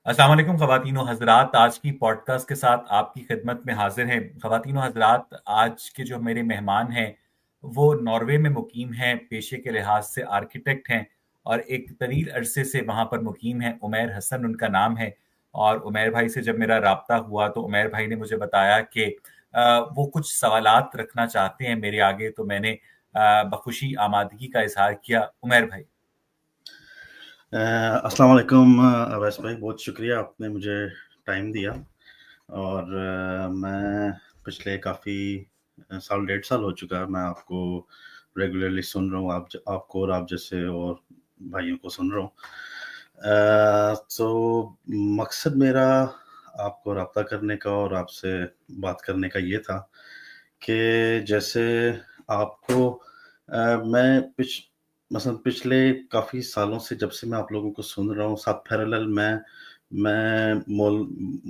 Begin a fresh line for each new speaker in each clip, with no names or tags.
अस्सलाम वालेकुम ख़वातीन व हज़रात, आज की पॉडकास्ट के साथ आपकी खिदमत में हाजिर हैं। ख़वातीन व हज़रात, आज के जो मेरे मेहमान हैं वो नॉर्वे में मुकीम हैं, पेशे के लिहाज से आर्किटेक्ट हैं और एक तवील अरसे से वहाँ पर मुकीम हैं। उमैर हसन उनका नाम है। और उमैर भाई से जब मेरा राब्ता हुआ तो उमैर भाई ने मुझे बताया कि वो कुछ सवालात रखना चाहते हैं मेरे आगे, तो मैंने बखुशी आमादगी का इजहार किया। उमैर भाई।
अस्सलाम वालेकुम अवैस भाई, बहुत शुक्रिया आपने मुझे टाइम दिया। और मैं पिछले काफ़ी साल 1.5 साल हो चुका है, मैं आपको रेगुलरली सुन रहा हूँ, आपको और आप जैसे और भाइयों को सुन रहा हूँ। तो मकसद मेरा आपको रब्ता करने का और आपसे बात करने का ये था कि जैसे आपको मैं मसलन पिछले काफ़ी सालों से जब से मैं आप लोगों को सुन रहा हूँ, साथ पैरेलल मैं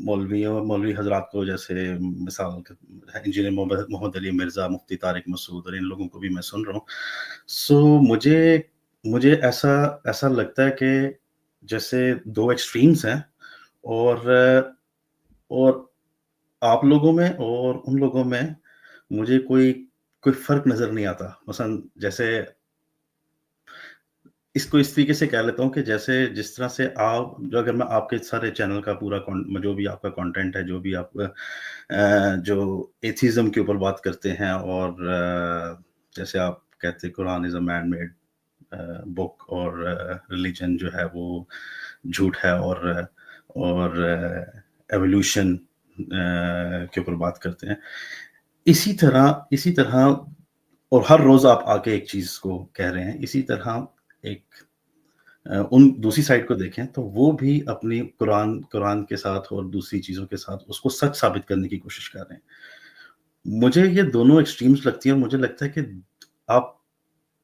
मौलवी हज़रात को, जैसे मिसाल के इंजीनियर मोहम्मद अली मिर्ज़ा, मुफ्ती तारिक मसूद और इन लोगों को भी मैं सुन रहा हूँ। सो मुझे मुझे ऐसा ऐसा लगता है कि जैसे 2 एक्सट्रीम्स हैं, और और आप लोगों में और उन लोगों में मुझे कोई फ़र्क नज़र नहीं आता। मसलन जैसे इसको इस तरीके से कह लेता हूँ कि जैसे जिस तरह से आप जो अगर मैं आपके सारे चैनल का पूरा जो भी आपका कंटेंट है, जो भी आप जो एथिज़्म के ऊपर बात करते हैं, और जैसे आप कहते हैं Quran is a man made book, और रिलीजन जो है वो झूठ है, और एवोल्यूशन के ऊपर बात करते हैं। इसी तरह और हर रोज़ आप आके एक चीज़ को कह रहे हैं। इसी तरह एक उन दूसरी साइड को देखें तो वो भी अपनी कुरान कुरान के साथ और दूसरी चीज़ों के साथ उसको सच साबित करने की कोशिश कर रहे हैं। मुझे ये दोनों एक्सट्रीम्स लगती हैं, और मुझे लगता है कि आप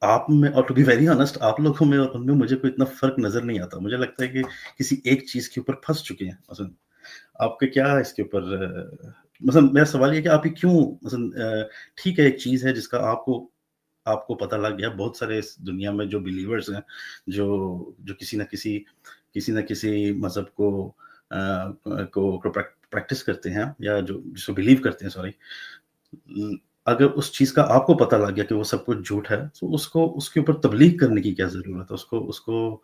आप में, और टू बी वेरी ऑनेस्ट, आप लोगों में और उनमें मुझे कोई इतना फ़र्क नज़र नहीं आता। मुझे लगता है कि किसी एक चीज़ के ऊपर फँस चुके हैं। मसलन आपके क्या इसके ऊपर मतलब मेरा सवाल ये है कि आप ये क्यों, मसलन ठीक है, एक चीज़ है जिसका आपको आपको पता लग गया। बहुत सारे इस दुनिया में जो बिलीवर्स हैं, जो किसी न किसी मज़हब को प्रैक्टिस करते हैं, या जो जिसको बिलीव करते हैं, सॉरी। अगर उस चीज़ का आपको पता लग गया कि वो सब कुछ झूठ है, तो उसको उसके ऊपर तब्लीग करने की क्या ज़रूरत है? उसको उसको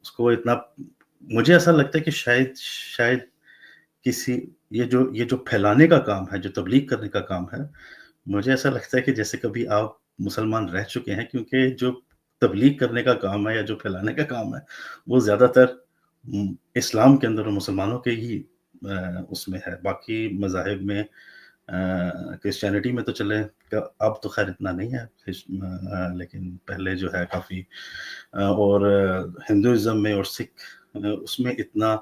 उसको इतना, मुझे ऐसा लगता है कि शायद शायद किसी ये जो फैलाने का काम है, जो तब्लीग करने का काम है, मुझे ऐसा लगता है कि जैसे कभी आप मुसलमान रह चुके हैं, क्योंकि जो तब्लीग करने का काम है या जो फैलाने का काम है, वो ज़्यादातर इस्लाम के अंदर और मुसलमानों के ही उसमें है। बाकी मज़ाहिब में, क्रिश्चियनिटी में तो चले अब तो ख़ैर इतना नहीं है, लेकिन पहले जो है काफ़ी, और हिंदुइज़्म में और सिख उसमें इतना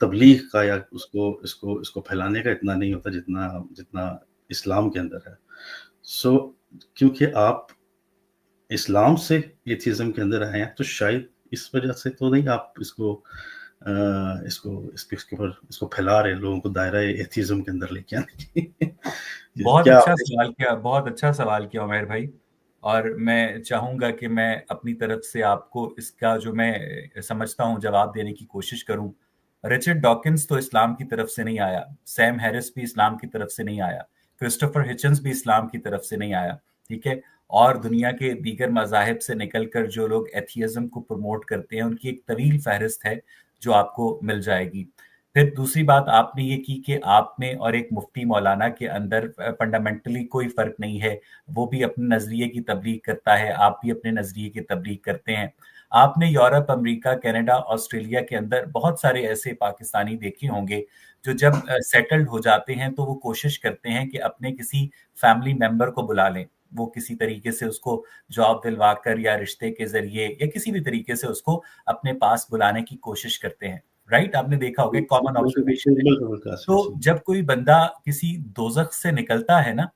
तबलीग का या उसको इसको इसको फैलाने का इतना नहीं होता जितना जितना इस्लाम के अंदर है। सो क्योंकि आप इस्लाम से एथिज़्म के अंदर आए हैं, तो शायद इस वजह से तो नहीं आप इसके ऊपर इसको फैला रहे हैं, लोगों को दायरा एथिज़्म के अंदर लेके आने की।
बहुत
क्या
अच्छा सवाल किया, बहुत अच्छा सवाल किया उमैर भाई। और मैं चाहूँगा कि मैं अपनी तरफ से आपको इसका जो मैं समझता हूँ जवाब देने की कोशिश करूँ। रिचर्ड डॉकिंस तो इस्लाम की तरफ से नहीं आया, सैम हैरिस भी इस्लाम की तरफ से नहीं आया, क्रिस्टोफर हिचन्स भी इस्लाम की तरफ से नहीं आया, ठीक है? और दुनिया के दीगर मज़ाहिब से निकल कर जो लोग एथियज़्म को प्रमोट करते हैं, उनकी एक तवील फ़हरिस्त है जो आपको मिल जाएगी। फिर दूसरी बात आपने ये की कि आप में और एक मुफ्ती मौलाना के अंदर फंडामेंटली कोई फ़र्क नहीं है। वो भी अपने नज़रिए की तबलीग करता है, आप भी अपने नज़रिए की तबलीग करते हैं। आपने यूरोप, अमेरिका, कनाडा, ऑस्ट्रेलिया के अंदर बहुत सारे ऐसे पाकिस्तानी देखे होंगे, जो जब सेटल्ड हो जाते हैं तो वो कोशिश करते हैं कि अपने किसी फैमिली मेंबर को बुला लें। वो किसी तरीके से उसको जॉब दिलवाकर या रिश्ते के ज़रिए या किसी भी तरीके से उसको अपने पास बुलाने की कोशिश करते हैं। राइट? आपने देखा होगा, कॉमन
बिल्कुल,
ऑब्जर्वेशन है।
बिल्कुल, बिल्कुल, कासिम
तो
जी।
जब कोई बंदा किसी दोज़ख से निकलता है ना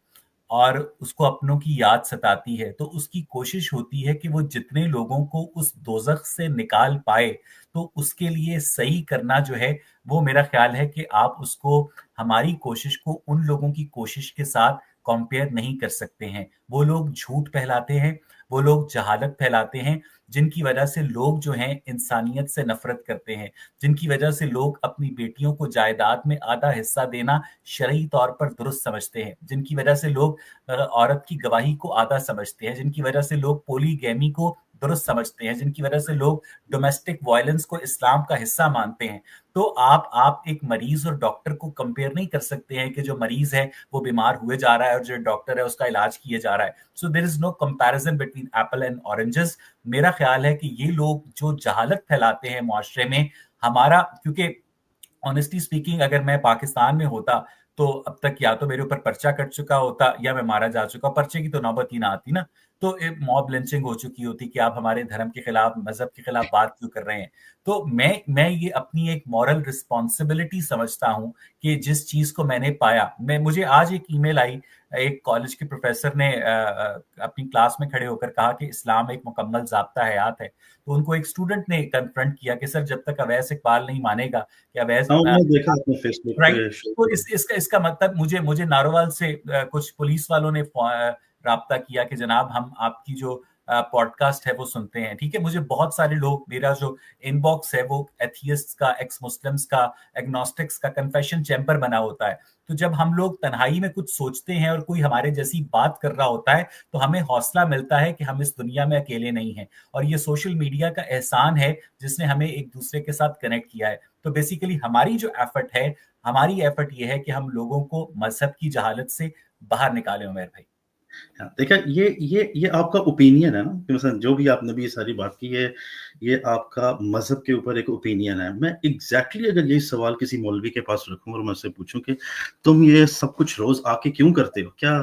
और उसको अपनों की याद सताती है, तो उसकी कोशिश होती है कि वो जितने लोगों को उस दोज़ख से निकाल पाए, तो उसके लिए सही करना जो है, वो मेरा ख़्याल है कि आप उसको, हमारी कोशिश को उन लोगों की कोशिश के साथ कंपेयर नहीं कर सकते हैं। वो लोग झूठ फैलाते हैं, وہ لوگ جہالت پھیلاتے ہیں، جن کی وجہ سے لوگ جو ہیں انسانیت سے نفرت کرتے ہیں، جن کی وجہ سے لوگ اپنی بیٹیوں کو جائیداد میں آدھا حصہ دینا شرعی طور پر درست سمجھتے ہیں، جن کی وجہ سے لوگ عورت کی گواہی کو آدھا سمجھتے ہیں، جن کی وجہ سے لوگ پولی گیمی کو درست سمجھتے ہیں، جن کی وجہ سے لوگ ڈومیسٹک وائلنس کو اسلام کا حصہ مانتے ہیں۔ تو آپ ایک مریض اور ڈاکٹر کو کمپیئر نہیں کر سکتے ہیں کہ جو مریض ہے وہ بیمار ہوئے جا رہا ہے اور جو ڈاکٹر ہے اس کا علاج کیے جا رہا ہے۔ So there is no comparison between apple and oranges. میرا خیال ہے کہ یہ لوگ جو جہالت پھیلاتے ہیں معاشرے میں، ہمارا کیونکہ آنیسٹلی اسپیکنگ اگر میں پاکستان میں ہوتا تو اب تک یا تو میرے اوپر پرچہ کٹ چکا ہوتا یا میں مارا جا چکا، پرچے کی تو نوبت ہی نہ آتی نا، تو موب لنچنگ ہو چکی ہوتی کہ آپ ہمارے دھرم کے خلاف، مذہب کے خلاف بات کیوں کر رہے ہیں۔ تو میں یہ اپنی ایک مورل رسپانسبلٹی سمجھتا ہوں کہ جس چیز کو میں نے پایا، مجھے آج ایک ای میل آئی، ایک کالج کے پروفیسر نے اپنی کلاس میں کھڑے ہو کر کہا کہ اسلام ایک مکمل ضابطہ حیات ہے۔ تو ان کو ایک اسٹوڈنٹ نے کنفرنٹ کیا کہ سر جب تک اویس اقبال نہیں مانے گا کہ اویس
ہاں میں دیکھا اپنے فیس بک
رائٹ،
پہ
تو اس کا مطلب مجھے نارووال سے کچھ پولیس والوں نے رابطہ کیا کہ جناب ہم آپ کی جو پوڈ کاسٹ ہے وہ سنتے ہیں، ٹھیک ہے۔ مجھے بہت سارے لوگ، میرا جو ان باکس ہے وہ ایتھیسٹ کا، ایکس مسلمس کا، ایگنوسٹکس کا کنفیشن چیمبر بنا ہوتا ہے۔ تو جب ہم لوگ تنہائی میں کچھ سوچتے ہیں اور کوئی ہمارے جیسی بات کر رہا ہوتا ہے تو ہمیں حوصلہ ملتا ہے کہ ہم اس دنیا میں اکیلے نہیں ہیں، اور یہ سوشل میڈیا کا احسان ہے جس نے ہمیں ایک دوسرے کے ساتھ کنیکٹ کیا ہے۔ تو بیسیکلی ہماری جو ایفرٹ ہے، ہماری ایفرٹ یہ ہے کہ ہم لوگوں کو مذہب کی جہالت سے باہر نکالیں۔ عمیر بھائی
دیکھیں یہ آپ کا اوپینین ہے نا، کہ مثلا جو بھی آپ نے بھی یہ ساری بات کی ہے، یہ آپ کا مذہب کے اوپر ایک اوپینین ہے۔ میں ایگزیکٹلی اگر یہی سوال کسی مولوی کے پاس رکھوں اور میں سے پوچھوں کہ تم یہ سب کچھ روز آ کے کیوں کرتے ہو، کیا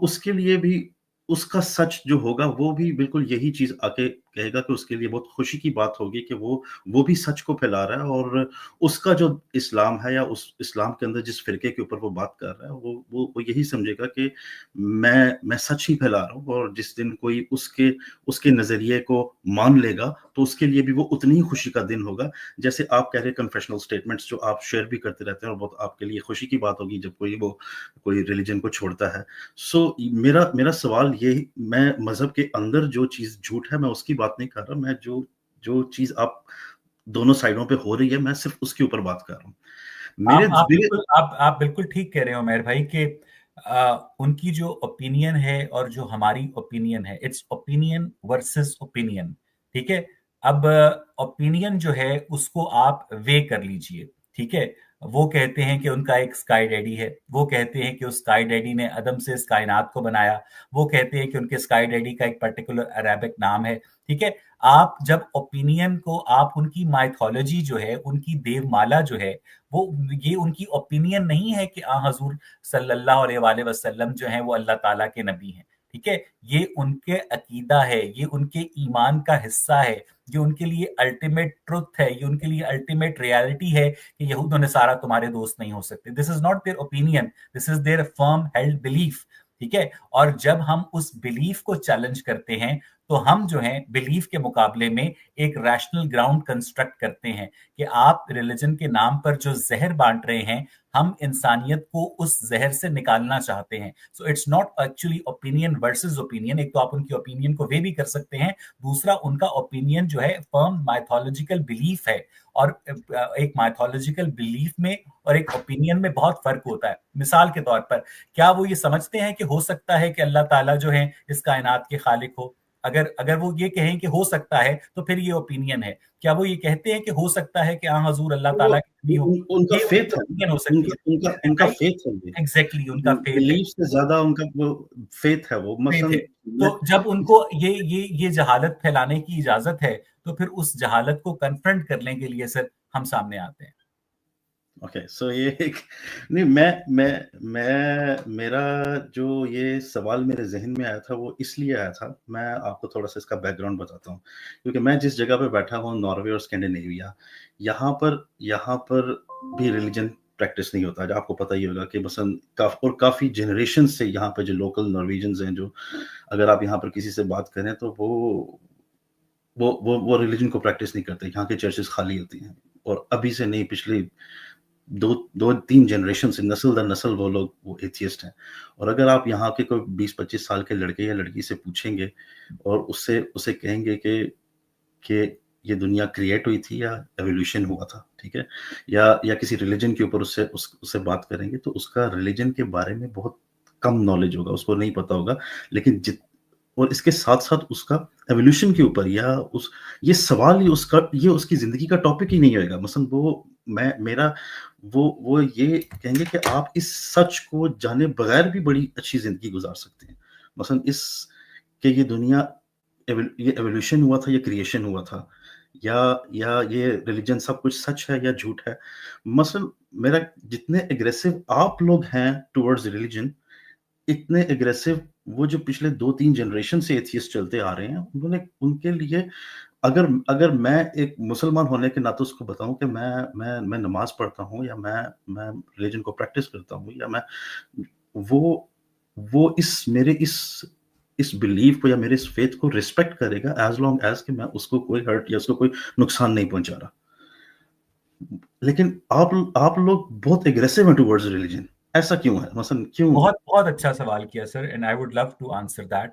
اس کے لیے بھی اس کا سچ جو ہوگا وہ بھی بالکل یہی چیز آ کے کہے گا کہ اس کے لیے بہت خوشی کی بات ہوگی کہ وہ بھی سچ کو پھیلا رہا ہے، اور اس کا جو اسلام ہے یا اس اسلام کے اندر جس فرقے کے اوپر وہ بات کر رہا ہے وہ یہی سمجھے گا کہ میں سچ ہی پھیلا رہا ہوں، اور جس دن کوئی اس کے نظریے کو مان لے گا تو اس کے لیے بھی وہ اتنی ہی خوشی کا دن ہوگا، جیسے آپ کہہ رہے کنفیشنل سٹیٹمنٹس جو آپ شیئر بھی کرتے رہتے ہیں، اور بہت آپ کے لیے خوشی کی بات ہوگی جب کوئی ریلیجن کو چھوڑتا ہے۔ سو میرا سوال یہ، میں مذہب کے اندر جو چیز جھوٹ ہے میں اس کی بات نہیں کر رہا، میں جو چیز آپ دونوں سائڈوں پہ ہو رہی ہے میں صرف اس کے اوپر بات کر رہا ہوں۔
آپ بالکل ٹھیک کہہ رہے ہو عمیر بھائی کہ ان کی جو اوپینین ہے اور جو ہماری اوپینین ہے، اٹس اوپینین ورسز اوپینین، ٹھیک ہے۔ اب اوپینین جو ہے اس کو آپ وے کر لیجئے، ٹھیک ہے۔ وہ کہتے ہیں کہ ان کا ایک اسکائی ڈیڈی ہے، وہ کہتے ہیں کہ اس اسکائی ڈیڈی نے عدم سے اس کائنات کو بنایا، وہ کہتے ہیں کہ ان کے اسکائی ڈیڈی کا ایک پرٹیکولر عربک نام ہے، ٹھیک ہے۔ آپ جب اوپینین کو، آپ ان کی مائتھولوجی جو ہے، ان کی دیو مالا جو ہے، وہ یہ ان کی اوپینین نہیں ہے کہ حضور صلی اللہ علیہ وآلہ وسلم جو ہیں وہ اللہ تعالیٰ کے نبی ہیں، ٹھیک ہے۔ یہ ان کے عقیدہ ہے، یہ ان کے ایمان کا حصہ ہے، یہ ان کے لیے الٹیمیٹ ٹروتھ ہے، یہ ان کے لیے الٹیمیٹ ریالٹی ہے کہ یہود و نصارہ تمہارے دوست نہیں ہو سکتے۔ This is not their opinion, this is their firm held belief, ٹھیک ہے۔ اور جب ہم اس بلیف کو چیلنج کرتے ہیں تو ہم جو ہیں بلیف کے مقابلے میں ایک ریشنل گراؤنڈ کنسٹرکٹ کرتے ہیں کہ آپ ریلیجن کے نام پر جو زہر بانٹ رہے ہیں، ہم انسانیت کو اس زہر سے نکالنا چاہتے ہیں۔ So it's not actually opinion versus opinion, ایک تو آپ ان کی اوپینین کو وے بھی کر سکتے ہیں، دوسرا ان کا اوپینین جو ہے فرم مائتھولوجیکل بلیف ہے، اور ایک مائتھولوجیکل بلیف میں اور ایک اوپینین میں بہت فرق ہوتا ہے۔ مثال کے طور پر کیا وہ یہ سمجھتے ہیں کہ ہو سکتا ہے کہ اللہ تعالیٰ جو ہے اس کائنات کے خالق ہو؟ اگر وہ یہ کہیں کہ ہو سکتا ہے تو پھر یہ اوپینین ہے۔ کیا وہ یہ کہتے ہیں کہ ہو سکتا ہے کہ حضور اللہ تعالیٰ کی نبی ہو؟
ان کا
یہ
فیتھ ہے،
اوپینین ہو سکتی
ان کا
ہے،
فیتھ ہے، یہ
ایگزیکٹلی ان کا فیتھ ہے،
بلیف سے زیادہ ان کا وہ فیتھ ہے، وہ
فیتھ
مثلا
ہے۔ تو جب ان کو یہ جہالت پھیلانے کی اجازت ہے تو پھر اس جہالت کو کنفرنٹ کرنے کے لیے سر ہم سامنے آتے ہیں۔
اوکے، سو یہ ایک نہیں، میرا جو یہ سوال میرے ذہن میں آیا تھا وہ اس لیے آیا تھا، میں آپ کو تھوڑا سا اس کا بیک گراؤنڈ بتاتا ہوں، کیونکہ میں جس جگہ پہ بیٹھا ہوں ناروے اور اسکینڈینیویا، یہاں پر بھی ریلیجن پریکٹس نہیں ہوتا ہے۔ آپ کو پتہ ہی ہوگا کہ مثلا اور کافی جنریشن سے یہاں پہ جو لوکل نارویجنز ہیں، جو اگر آپ یہاں پر کسی سے بات کریں تو وہ ریلیجن کو پریکٹس نہیں کرتے، یہاں کے چرچز خالی ہوتی ہیں، اور ابھی سے نہیں، پچھلی دو تین جنریشن سے نسل در نسل وہ لوگ وہ ایتھیسٹ ہیں. اور اگر آپ یہاں کے کوئی 20-25 سال کے لڑکے یا لڑکی سے پوچھیں گے اور اسے کہیں گے کہ یہ دنیا کریٹ ہوئی تھی یا ایولیوشن ہوا تھا، ٹھیک ہے، یا کسی ریلیجن کے اوپر اس سے بات کریں گے تو اس کا ریلیجن کے بارے میں بہت کم نالج ہوگا، اس کو نہیں پتا ہوگا. لیکن اور اس کے ساتھ ساتھ اس کا ایولیوشن کے اوپر یا یہ سوال ہی اس کی زندگی کا ٹاپک ہی نہیں ہوئے گا. مثلا وہ یہ کہیں گے کہ آپ اس سچ کو جانے بغیر بھی بڑی اچھی زندگی گزار سکتے ہیں. مثلا کہ یہ دنیا یہ ایولیوشن ہوا تھا یا کریشن ہوا تھا، یا یہ ریلیجن سب کچھ سچ ہے یا جھوٹ ہے. مثلا میرا جتنے اگریسو آپ لوگ ہیں ٹورڈز ریلیجن، اتنے اگریسو وہ جو پچھلے 2-3 جنریشن سے ایتھیسٹ چلتے آ رہے ہیں، ان کے لیے اگر میں ایک مسلمان ہونے کے ناطے اس کو بتاؤں کہ میں نماز پڑھتا ہوں یا میں ریلیجن کو پریکٹس کرتا ہوں، یا میں وہ میرے اس بلیف کو یا میرے اس فیتھ کو ریسپیکٹ کرے گا ایز لانگ ایز کہ میں اس کو کوئی ہرٹ یا اس کو کوئی نقصان نہیں پہنچا رہا. لیکن آپ لوگ بہت اگریسو ہیں ٹورڈز ریلیجن، ایسا کیوں ہے؟ مثلا کیوں؟
بہت بہت اچھا سوال کیا sir, and I would love to answer that.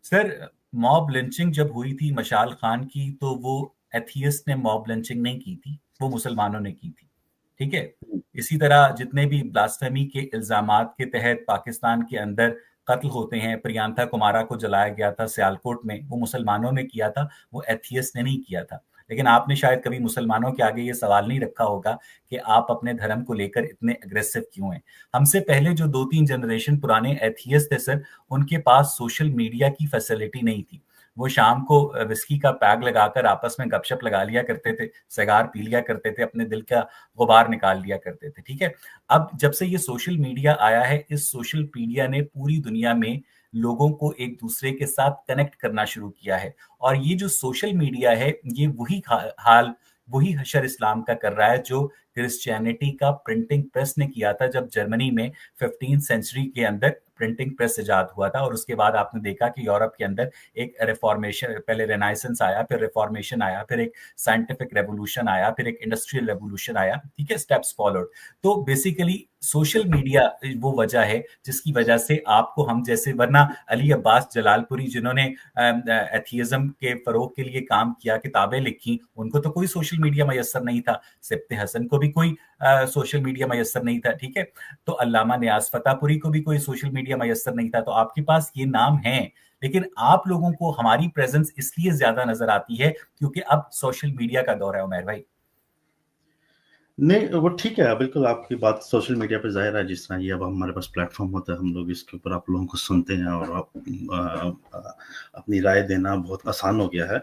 Sir, mob lynching جب ہوئی تھی مشال خان کی تو وہ ایتھیسٹ نے موب لنچنگ نہیں کی تھی، وہ مسلمانوں نے کی تھی. ٹھیک ہے. اسی طرح جتنے بھی بلاسفیمی کے الزامات کے تحت پاکستان کے اندر قتل ہوتے ہیں، پریانتھا کمارا کو جلایا گیا تھا سیالکوٹ میں، وہ مسلمانوں نے کیا تھا، وہ ایتھیسٹ نے نہیں کیا تھا. لیکن آپ نے شاید کبھی مسلمانوں کے آگے یہ سوال نہیں رکھا ہوگا کہ آپ اپنے دھرم کو لے کر اتنے اگریسو کیوں ہیں. ہم سے پہلے جو 2-3 جنریشن پرانے ایتھیسٹ تھے سر، ان کے پاس سوشل میڈیا کی فیسلٹی نہیں تھی. وہ شام کو وسکی کا پیگ لگا کر آپس میں گپ شپ لگا لیا کرتے تھے، سگار پی لیا کرتے تھے، اپنے دل کا غبار نکال لیا کرتے تھے. ٹھیک ہے. اب جب سے یہ سوشل میڈیا آیا ہے، اس سوشل میڈیا نے پوری دنیا میں لوگوں کو ایک دوسرے کے ساتھ کنیکٹ کرنا شروع کیا ہے. اور یہ جو سوشل میڈیا ہے، یہ وہی حشر اسلام کا کر رہا ہے جو کرسچینٹی کا پرنٹنگ پریس نے کیا تھا جب جرمنی میں 15 سینچری کے اندر پرنٹنگ پریس ایجاد ہوا تھا. اور اس کے بعد آپ نے دیکھا کہ یورپ کے اندر ایک ریفارمیشن، پہلے رینائسنس آیا، پھر ریفارمیشن آیا، پھر ایک سائنٹیفک ریولوشن آیا، پھر ایک انڈسٹریل ریولوشن آیا. ٹھیک ہے. Steps followed. تو بیسیکلی سوشل میڈیا وہ وجہ ہے جس کی وجہ سے آپ کو ہم جیسے، ورنہ علی عباس جلال پوری جنہوں نے ایتھیزم کے فروغ کے لیے کام کیا، کتابیں لکھی، ان کو تو کوئی سوشل میڈیا میسر نہیں تھا. سبت حسن کو بھی کوئی سوشل میڈیا میسر نہیں تھا. ٹھیک ہے. تو علامہ نیاز فتح پوری کو بھی کوئی سوشل میڈیا میسر نہیں تھا. تو آپ کے پاس یہ نام ہیں، لیکن آپ لوگوں کو ہماری پریزنس اس لیے زیادہ نظر آتی ہے کیونکہ اب سوشل میڈیا کا دور ہے عمیر بھائی.
نہیں وہ ٹھیک ہے، بالکل آپ کی بات سوشل میڈیا پہ ظاہر ہے. جس طرح یہ اب ہمارے پاس پلیٹ فارم ہوتا ہے، ہم لوگ اس کے اوپر آپ لوگوں کو سنتے ہیں اور اپنی رائے دینا بہت آسان ہو گیا ہے.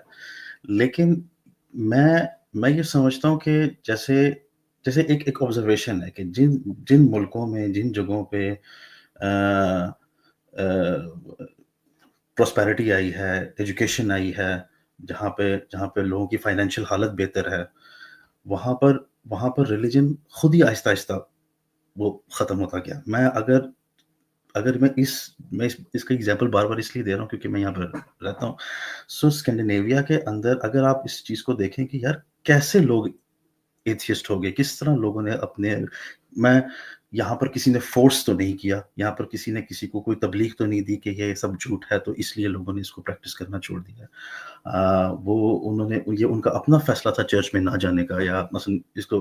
لیکن میں یہ سمجھتا ہوں کہ جیسے ایک آبزرویشن ہے کہ جن ملکوں میں، جن جگہوں پہ پراسپیرٹی آئی ہے، ایجوکیشن آئی ہے، جہاں پہ لوگوں کی فائنینشیل حالت بہتر ہے، وہاں پر ریلیجن خود ہی آہستہ آہستہ وہ ختم ہوتا گیا. اگر میں اس کا ایگزامپل بار بار اس لیے دے رہا ہوں کیونکہ میں یہاں پر رہتا ہوں. سو اسکینڈینیویا کے اندر اگر آپ اس چیز کو دیکھیں کہ یار کیسے لوگ ایتھیسٹ ہو گئے، کس طرح لوگوں نے میں یہاں پر کسی نے فورس تو نہیں کیا، یہاں پر کسی نے کسی کو کوئی تبلیغ تو نہیں دی کہ یہ سب جھوٹ ہے تو اس لیے لوگوں نے اس کو پریکٹس کرنا چھوڑ دیا. انہوں نے یہ ان کا اپنا فیصلہ تھا چرچ میں نہ جانے کا، یا مثلا اس کو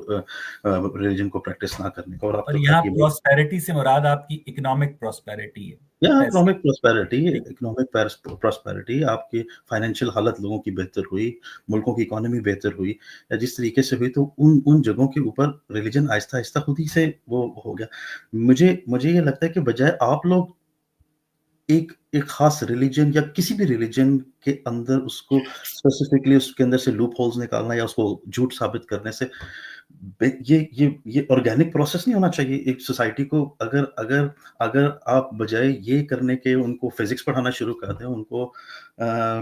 ریلیجن کو پریکٹس نہ کرنے کا.
اور یہاں پراسپیرٹی سے مراد آپ کی اکنامک پراسپیرٹی ہے.
اکنامک پراسپیرٹی، آپ کی فائنینشیل حالت لوگوں کی بہتر ہوئی، ملکوں کی اکانومی بہتر ہوئی، یا جس طریقے سے ہوئی، تو ان جگہوں کے اوپر ریلیجن آہستہ آہستہ خود ہی سے وہ ہو گیا. مجھے یہ لگتا ہے کہ بجائے آپ لوگ ایک خاص ریلیجن یا کسی بھی ریلیجن کے اندر اس کو اسپیسیفکلی اس کے اندر سے لوپ ہولز نکالنا یا اس کو جھوٹ ثابت کرنے سے، یہ آرگینک پروسیس نہیں ہونا چاہیے ایک سوسائٹی کو. اگر آپ بجائے یہ کرنے کے ان کو فزکس پڑھانا شروع کر دیں، ان کو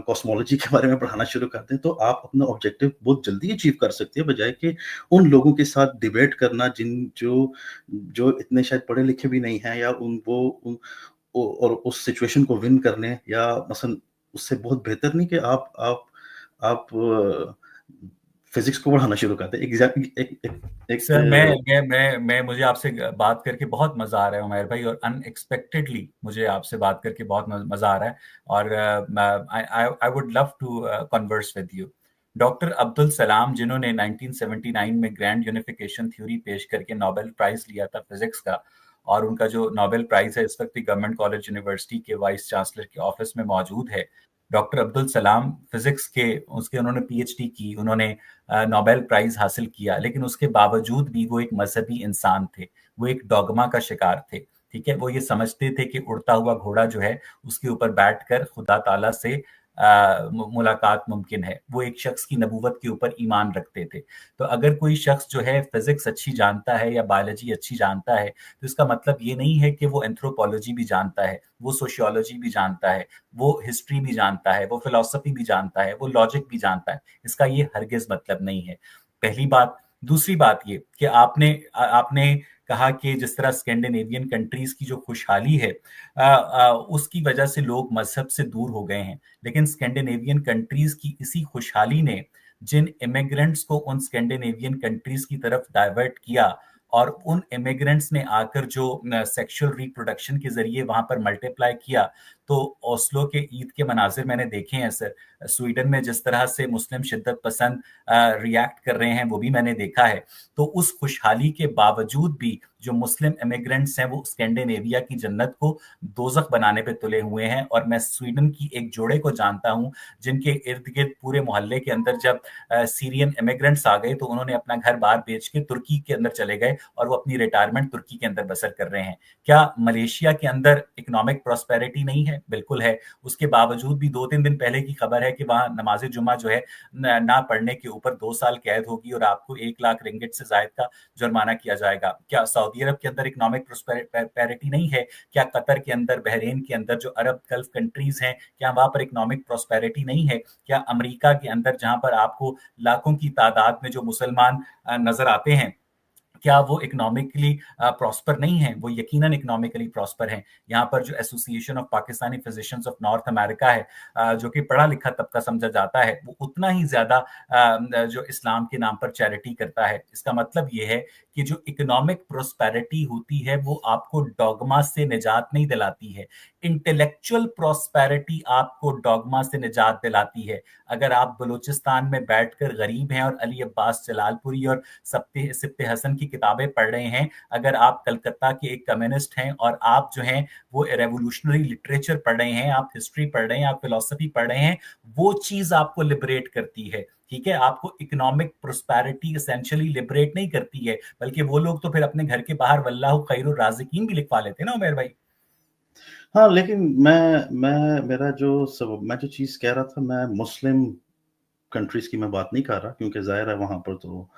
کاسمولوجی کے بارے میں پڑھانا شروع کر دیں، تو آپ اپنا آبجیکٹو بہت جلدی اچیو کر سکتے ہیں، بجائے کہ ان لوگوں کے ساتھ ڈیبیٹ کرنا جو اتنے شاید پڑھے لکھے بھی نہیں ہیں، یا اور اس سچویشن کو ون کرنے، یا مثلا اس سے بہت بہتر نہیں کہ آپ फिजिक्स को पढ़ाना शुरू कर दें। एग्जैक्टली एक
सर मैं मुझे आपसे बात करके बहुत मजा आ रहा है उमैर भाई, और अनएक्सपेक्टेडली मुझे आपसे बात करके बहुत मजा आ रहा है, और I would love to converse with you. Doctor Abdul Salam, जिन्होंने 1979 में ग्रैंड यूनिफिकेशन थ्योरी पेश करके नोबेल प्राइज लिया था फिजिक्स का, और उनका जो नोबेल प्राइज है इस वक्त भी गवर्नमेंट कॉलेज यूनिवर्सिटी के वाइस चांसलर के ऑफिस में मौजूद है। डॉक्टर अब्दुल सलाम फिजिक्स के उसके उन्होंने पीएचडी की, उन्होंने नोबेल प्राइज हासिल किया, लेकिन उसके बावजूद भी वो एक मजहबी इंसान थे, वो एक डॉगमा का शिकार थे। ठीक है, वो ये समझते थे कि उड़ता हुआ घोड़ा जो है उसके ऊपर बैठकर खुदा ताला से मुलाकात मुमकिन है। वो एक शख्स की नबूवत के ऊपर ईमान रखते थे। तो अगर कोई शख्स जो है फिजिक्स अच्छी जानता है या बायोलॉजी अच्छी जानता है, तो इसका मतलब ये नहीं है कि वो एंथ्रोपोलॉजी भी जानता है, वो सोशियोलॉजी भी जानता है, वो हिस्ट्री भी जानता है, वो फिलॉसफी भी जानता है, वो लॉजिक भी जानता है। इसका ये हरगिज मतलब नहीं है, पहली बात। दूसरी बात ये कि आपने कहा कि जिस तरह स्कैंडिनेवियन कंट्रीज की जो खुशहाली है उसकी वजह से लोग मजहब से दूर हो गए हैं, लेकिन स्कैंडिनेवियन कंट्रीज की इसी खुशहाली ने जिन इमिग्रेंट्स को उन स्कैंडिनेवियन कंट्रीज की तरफ डाइवर्ट किया, और उन इमिग्रेंट्स ने आकर जो सेक्सुअल रिप्रोडक्शन के जरिए वहां पर मल्टीप्लाई किया, तो ओस्लो के ईद के मनाजिर मैंने देखे हैं सर। स्वीडन में जिस तरह से मुस्लिम शिद्दत पसंद रिएक्ट कर रहे हैं वो भी मैंने देखा है। तो उस खुशहाली के बावजूद भी जो मुस्लिम इमिग्रेंट्स हैं वो स्कैंडिनेविया की जन्नत को दोजख बनाने पे तुले हुए हैं। और मैं स्वीडन की एक जोड़े को जानता हूं जिनके इर्द गिर्द पूरे मोहल्ले के अंदर जब सीरियन इमिग्रेंट्स आ गए तो उन्होंने अपना घर बाहर बेच के तुर्की के अंदर चले गए, और वो अपनी रिटायरमेंट तुर्की के अंदर बसर कर रहे हैं। क्या मलेशिया के अंदर इकोनॉमिक प्रॉस्पेरिटी नहीं है? बिल्कुल है। उसके बावजूद भी 2-3 दिन पहले की खबर है कि वहां नमाज जुम्मा जो है ना पढ़ने के ऊपर 2 साल कैद होगी और आपको 1 लाख रिंगिट से जायद का जुर्माना किया जाएगा। क्या सऊदी अरब के अंदर इकोनॉमिक प्रॉस्पेरिटी नहीं है? क्या कतर के अंदर, बहरीन के अंदर जो अरब गल्फ कंट्रीज हैं, क्या वहां पर इकोनॉमिक प्रॉस्पेरिटी नहीं है? क्या अमेरिका के अंदर जहां पर आपको लाखों की तादाद में जो मुसलमान नजर आते हैं, क्या वो इकोनॉमिकली प्रॉस्पर नहीं है? वो यकीनन इकोनॉमिकली प्रॉस्पर हैं। यहाँ पर जो association of Pakistani physicians of north America है, जो कि पढ़ा लिखा तबका समझा जाता है, वो उतना ही ज्यादा जो इस्लाम के नाम पर चैरिटी करता है। इसका मतलब ये है कि जो इकोनॉमिक प्रोस्पेरिटी होती है वो आपको डॉगमा से निजात नहीं दिलाती है, इंटेलेक्चुअल प्रोस्पेरिटी आपको डॉगमा से निजात दिलाती है। अगर आप बलूचिस्तान में बैठकर गरीब हैं और अली अब्बास जलालपुरी और सिप्ते हसन की किताबें पढ़ रहे हैं, अगर आप कलकत्ता के एक कम्युनिस्ट हैं और आप जो हैं वो रेवोल्यूशनरी लिटरेचर पढ़ रहे हैं, आप हिस्ट्री पढ़ रहे हैं, आप फिलोसफी पढ़ रहे हैं, वो चीज आपको लिबरेट करती है। ठीक है, आपको इकोनॉमिक प्रोस्पेरिटी एसेंशियली लिबरेट नहीं करती है, बल्कि वो लोग तो फिर अपने घर के बाहर वल्लाहु खैरुर राज़िकीन भी लिखवा लेते हैं ना उमर भाई।
हाँ, लेकिन मैं जो चीज कह रहा था, मैं मुस्लिम कंट्रीज की मैं बात नहीं कर रहा, क्योंकि जाहिर है वहां पर तो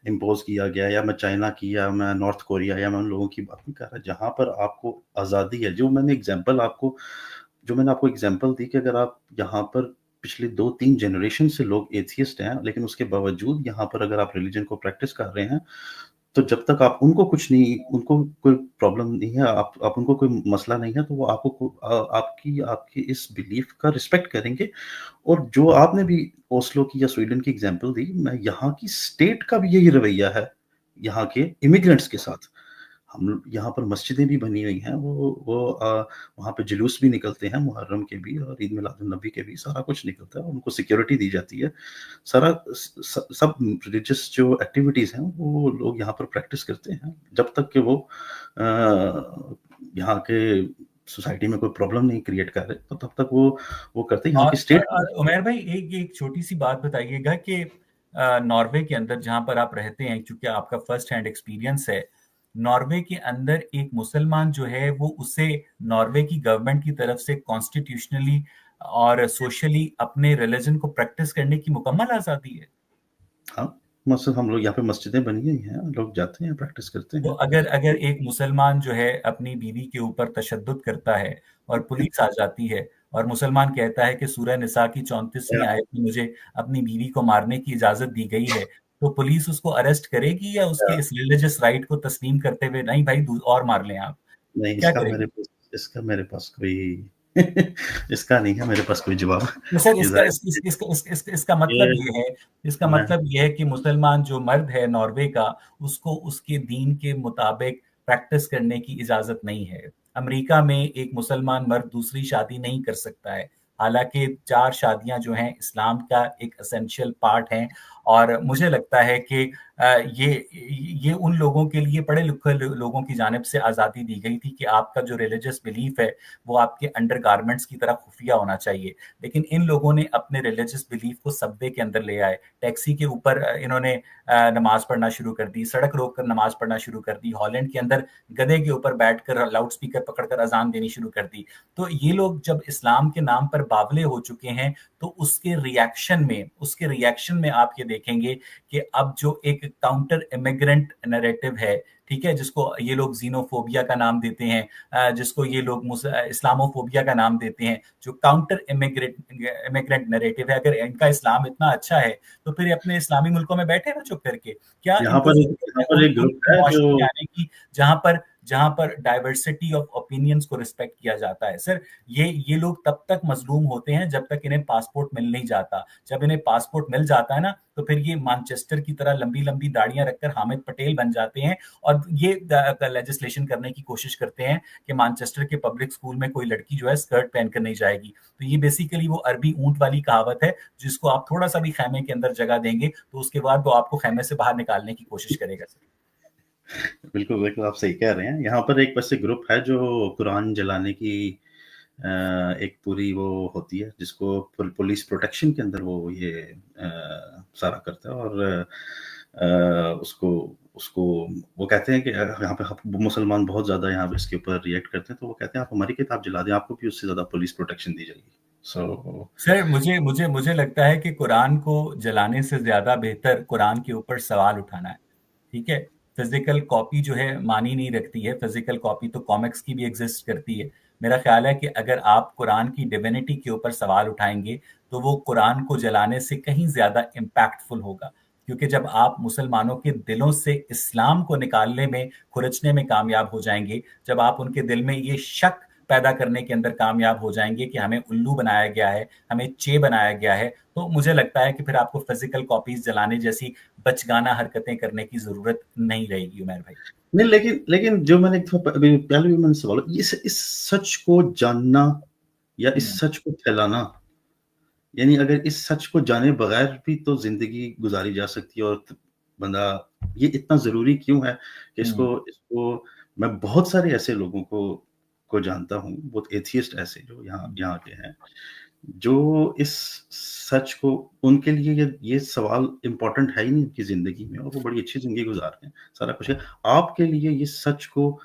इम्पोज किया गया, या मैं चाइना की, या मैं नॉर्थ कोरिया, या मैं उन लोगों की बात नहीं कर रहा जहां पर आपको आज़ादी है। जो मैंने आपको एग्जांपल दी कि अगर आप यहाँ पर पिछले 2-3 जनरेशन से लोग एथियस्ट हैं, लेकिन उसके बावजूद यहाँ पर अगर आप रिलीजन को प्रैक्टिस कर रहे हैं, तो जब तक आप उनको कोई प्रॉब्लम नहीं है, आप उनको कोई मसला नहीं है, तो वो आपकी इस बिलीफ का रिस्पेक्ट करेंगे। और जो आपने भी ओस्लो की या स्वीडन की एग्जांपल दी, मैं यहाँ की स्टेट का भी यही रवैया है यहाँ के इमिग्रेंट्स के साथ। हम यहाँ पर मस्जिदें भी बनी हुई हैं, वहाँ पे जुलूस भी निकलते हैं, मुहर्रम के भी और ईद मिलादुन नबी के भी, सारा कुछ निकलता है, उनको सिक्योरिटी दी जाती है। सारा सब रिलीजियस जो एक्टिविटीज हैं वो लोग यहाँ पर प्रैक्टिस करते हैं, जब तक कि वो यहाँ के सोसाइटी में कोई प्रॉब्लम नहीं क्रिएट कर रहे, तो तब तक वो करते हैं। यहाँ की स्टेट।
उमर भाई एक छोटी सी बात बताइएगा कि नॉर्वे के अंदर जहां पर आप रहते हैं, क्योंकि आपका फर्स्ट हैंड एक्सपीरियंस है, नॉर्वे के अंदर एक मुसलमान जो है वो उसे नॉर्वे की गवर्नमेंट की तरफ से कॉन्स्टिट्यूशनली और सोशली अपने रिलीजन को प्रैक्टिस करने की मुकम्मल आजादी है।
हाँ, हम लोग यहाँ पे मस्जिदें बनी हुई हैं, लोग जाते हैं, प्रैक्टिस करते
तो
हैं।
अगर अगर एक मुसलमान जो है अपनी बीवी के ऊपर तशद्दुद करता है और पुलिस आ जाती है और मुसलमान कहता है कि सूरह निसा की 34वीं आयत में मुझे अपनी बीवी को मारने की इजाजत दी गई है, तो पुलिस उसको अरेस्ट करेगी या उसके इस रिलीजियस राइट को तस्लीम करते हुए नहीं भाई और मार लें आप,
नहीं,
क्या करेगी?
इसका मेरे पास कोई इसका नहीं है मेरे पास कोई जवाब।
तो सर
ये
इसका
जाहिर
इस, इस, इसका इस, इस, इसका मतलब
ये
ये है, इसका
मैं
मतलब ये है कि मुसलमान जो मर्द है नॉर्वे का, उसको उसके दीन के मुताबिक प्रैक्टिस करने की इजाजत नहीं है। अमेरिका में एक मुसलमान मर्द दूसरी शादी नहीं कर सकता है, हालांकि 4 शादियां जो हैं इस्लाम का एक असेंशियल पार्ट हैं। और मुझे लगता है कि ये उन लोगों के लिए, पढ़े लिखे लोगों की जानिब से आज़ादी दी गई थी कि आपका जो रिलीजियस बिलीफ है वो आपके अंडरगारमेंट्स की तरह खुफिया होना चाहिए। लेकिन इन लोगों ने अपने रिलीजियस बिलीफ को सबवे के अंदर ले आए। टैक्सी के ऊपर इन्होंने नमाज पढ़ना शुरू कर दी, सड़क रोक कर नमाज पढ़ना शुरू कर दी, हॉलैंड के अंदर गधे के ऊपर बैठकर लाउड स्पीकर पकड़कर अजान देनी शुरू कर दी। तो ये लोग जब इस्लाम के नाम पर बावले हो चुके हैं, तो उसके रिएक्शन में आप ये देखेंगे कि अब जो एक काउंटर इमिग्रेंट नैरेटिव है, ठीक है, जिसको ये लोग जीनोफोबिया का नाम देते हैं, जिसको ये लोग इस्लामोफोबिया का नाम देते हैं, जो काउंटर इमिग्रेंट नैरेटिव है, अगर इनका इस्लाम इतना अच्छा है तो फिर ये अपने इस्लामी मुल्कों में बैठे ना चुप करके। क्या इनको जरूरत
यहाँ
है
पर
उन
एक
उन
ग्रुप है जो
मुआशरे में आने की जहां पर डाइवर्सिटी ऑफ ओपिनियंस को रिस्पेक्ट किया जाता है? सर, ये लोग तब तक मजलूम होते हैं जब तक इन्हें पासपोर्ट मिल नहीं जाता। जब इन्हें पासपोर्ट मिल जाता है ना, तो फिर ये मैनचेस्टर की तरह लंबी लंबी दाढ़ियां रखकर हामिद पटेल बन जाते हैं, और ये लेजिस्लेशन करने की कोशिश करते हैं कि मैनचेस्टर के पब्लिक स्कूल में कोई लड़की जो है स्कर्ट पहनकर नहीं जाएगी। तो ये बेसिकली वो अरबी ऊंट वाली कहावत है, जिसको आप थोड़ा सा भी खैमे के अंदर जगह देंगे तो उसके बाद वो आपको खैमे से बाहर निकालने की कोशिश करेगा।
बिल्कुल बिल्कुल आप सही कह रहे हैं। यहाँ पर एक वैसे ग्रुप है जो कुरान जलाने की एक पूरी वो होती है, जिसको पुलिस प्रोटेक्शन के अंदर वो ये सारा करता है। और उसको उसको वो कहते हैं कि यहाँ पे मुसलमान बहुत ज्यादा यहाँ पे इसके ऊपर रिएक्ट करते हैं, तो वो कहते हैं आप हमारी किताब जला दें, आपको भी उससे ज्यादा पुलिस प्रोटेक्शन दी जाएगी। सो
सर, मुझे मुझे मुझे लगता है कि कुरान को जलाने से ज्यादा बेहतर कुरान के ऊपर सवाल उठाना है। ठीक है, फिजिकल कॉपी जो है मानी नहीं रखती है, फिजिकल कॉपी तो कॉमिक्स की भी एग्जिस्ट करती है। मेरा ख्याल है कि अगर आप कुरान की डिविनिटी के ऊपर सवाल उठाएंगे तो वो कुरान को जलाने से कहीं ज्यादा इम्पैक्टफुल होगा। क्योंकि जब आप मुसलमानों के दिलों से इस्लाम को निकालने में, खुरचने में कामयाब हो जाएंगे, जब आप उनके दिल में ये शक पैदा करने के अंदर कामयाब हो जाएंगे कि हमें उल्लू बनाया गया है, हमें चे बनाया गया है, तो मुझे लगता है कि फिर आपको फिजिकल कॉपीज जलाने जैसी बचगाना हरकतें करने की जरूरत नहीं रहेगी उमर भाई।
नहीं, लेकिन लेकिन जो मैंने अभी पहले भी मैंने सवाल, इस सच को जानना या इस
हम्म,
सच को फैलाना, यानी अगर इस सच को जाने बगैर भी तो जिंदगी गुजारी जा सकती है, और बंदा ये इतना जरूरी क्यों है कि इसको
हम्म,
इसको मैं बहुत सारे ऐसे लोगों को जानता हूँ, बहुत एथियस्ट ऐसे जो यहाँ के हैं, जो इस सच को, उनके लिए ये सवाल इम्पोर्टेंट है ही नहीं उनकी जिंदगी में, और वो बड़ी अच्छी जिंदगी गुजार रहे हैं, सारा कुछ है। आपके लिए ये सच को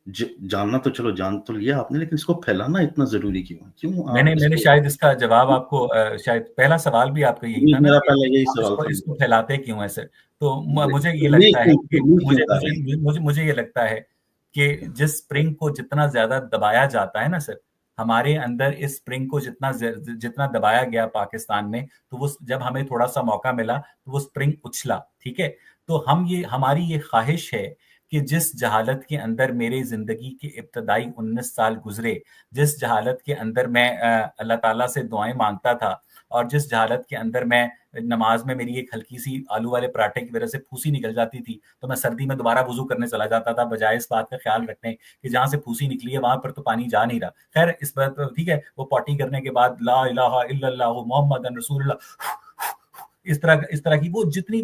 जानना तो चलो जान तो लिया आपने, लेकिन इसको फैलाना इतना जरूरी क्यों है? क्यों आप
मैंने
इसको?
शायद इसका जवाब आपको, शायद पहला सवाल भी आपका यही था ना
मेरा
कि
पहले यही
आप
सवाल
इसको
था।
इसको फैलाते क्यों है सर? तो मुझे ये
तबलीग
लगता है
क्यों
कि
तबलीग क्यों
मुझे
कर रहे हैं?
मुझे मुझे मुझे ये लगता है कि जिस स्प्रिंग को जितना ज्यादा दबाया जाता है ना सर, हमारे अंदर इस स्प्रिंग को जितना दबाया गया पाकिस्तान में, तो वो जब हमें थोड़ा सा मौका मिला तो वो स्प्रिंग उछला। ठीक है, तो हमारी ये ख्वाहिश है कि जिस जहालत के अंदर मेरे जिंदगी के इब्तदाई 19 साल गुजरे, जिस जहालत के अंदर मैं अल्लाह ताला से दुआएं मांगता था, और जिस जहालत के अंदर मैं नमाज में मेरी एक हल्की सी आलू वाले पराठे की वजह से फूसी निकल जाती थी, तो मैं सर्दी में दोबारा वजू करने चला जाता था, बजाय इस बात का ख्याल रखने कि जहां से फूसी निकली है वहां पर तो पानी जा नहीं रहा। खैर, इस बात पर ठीक है, वो पॉटी करने के बाद ला इलाहा इल्लल्लाहु मुहम्मदन रसूलुल्लाह, इस तरह की वो जितनी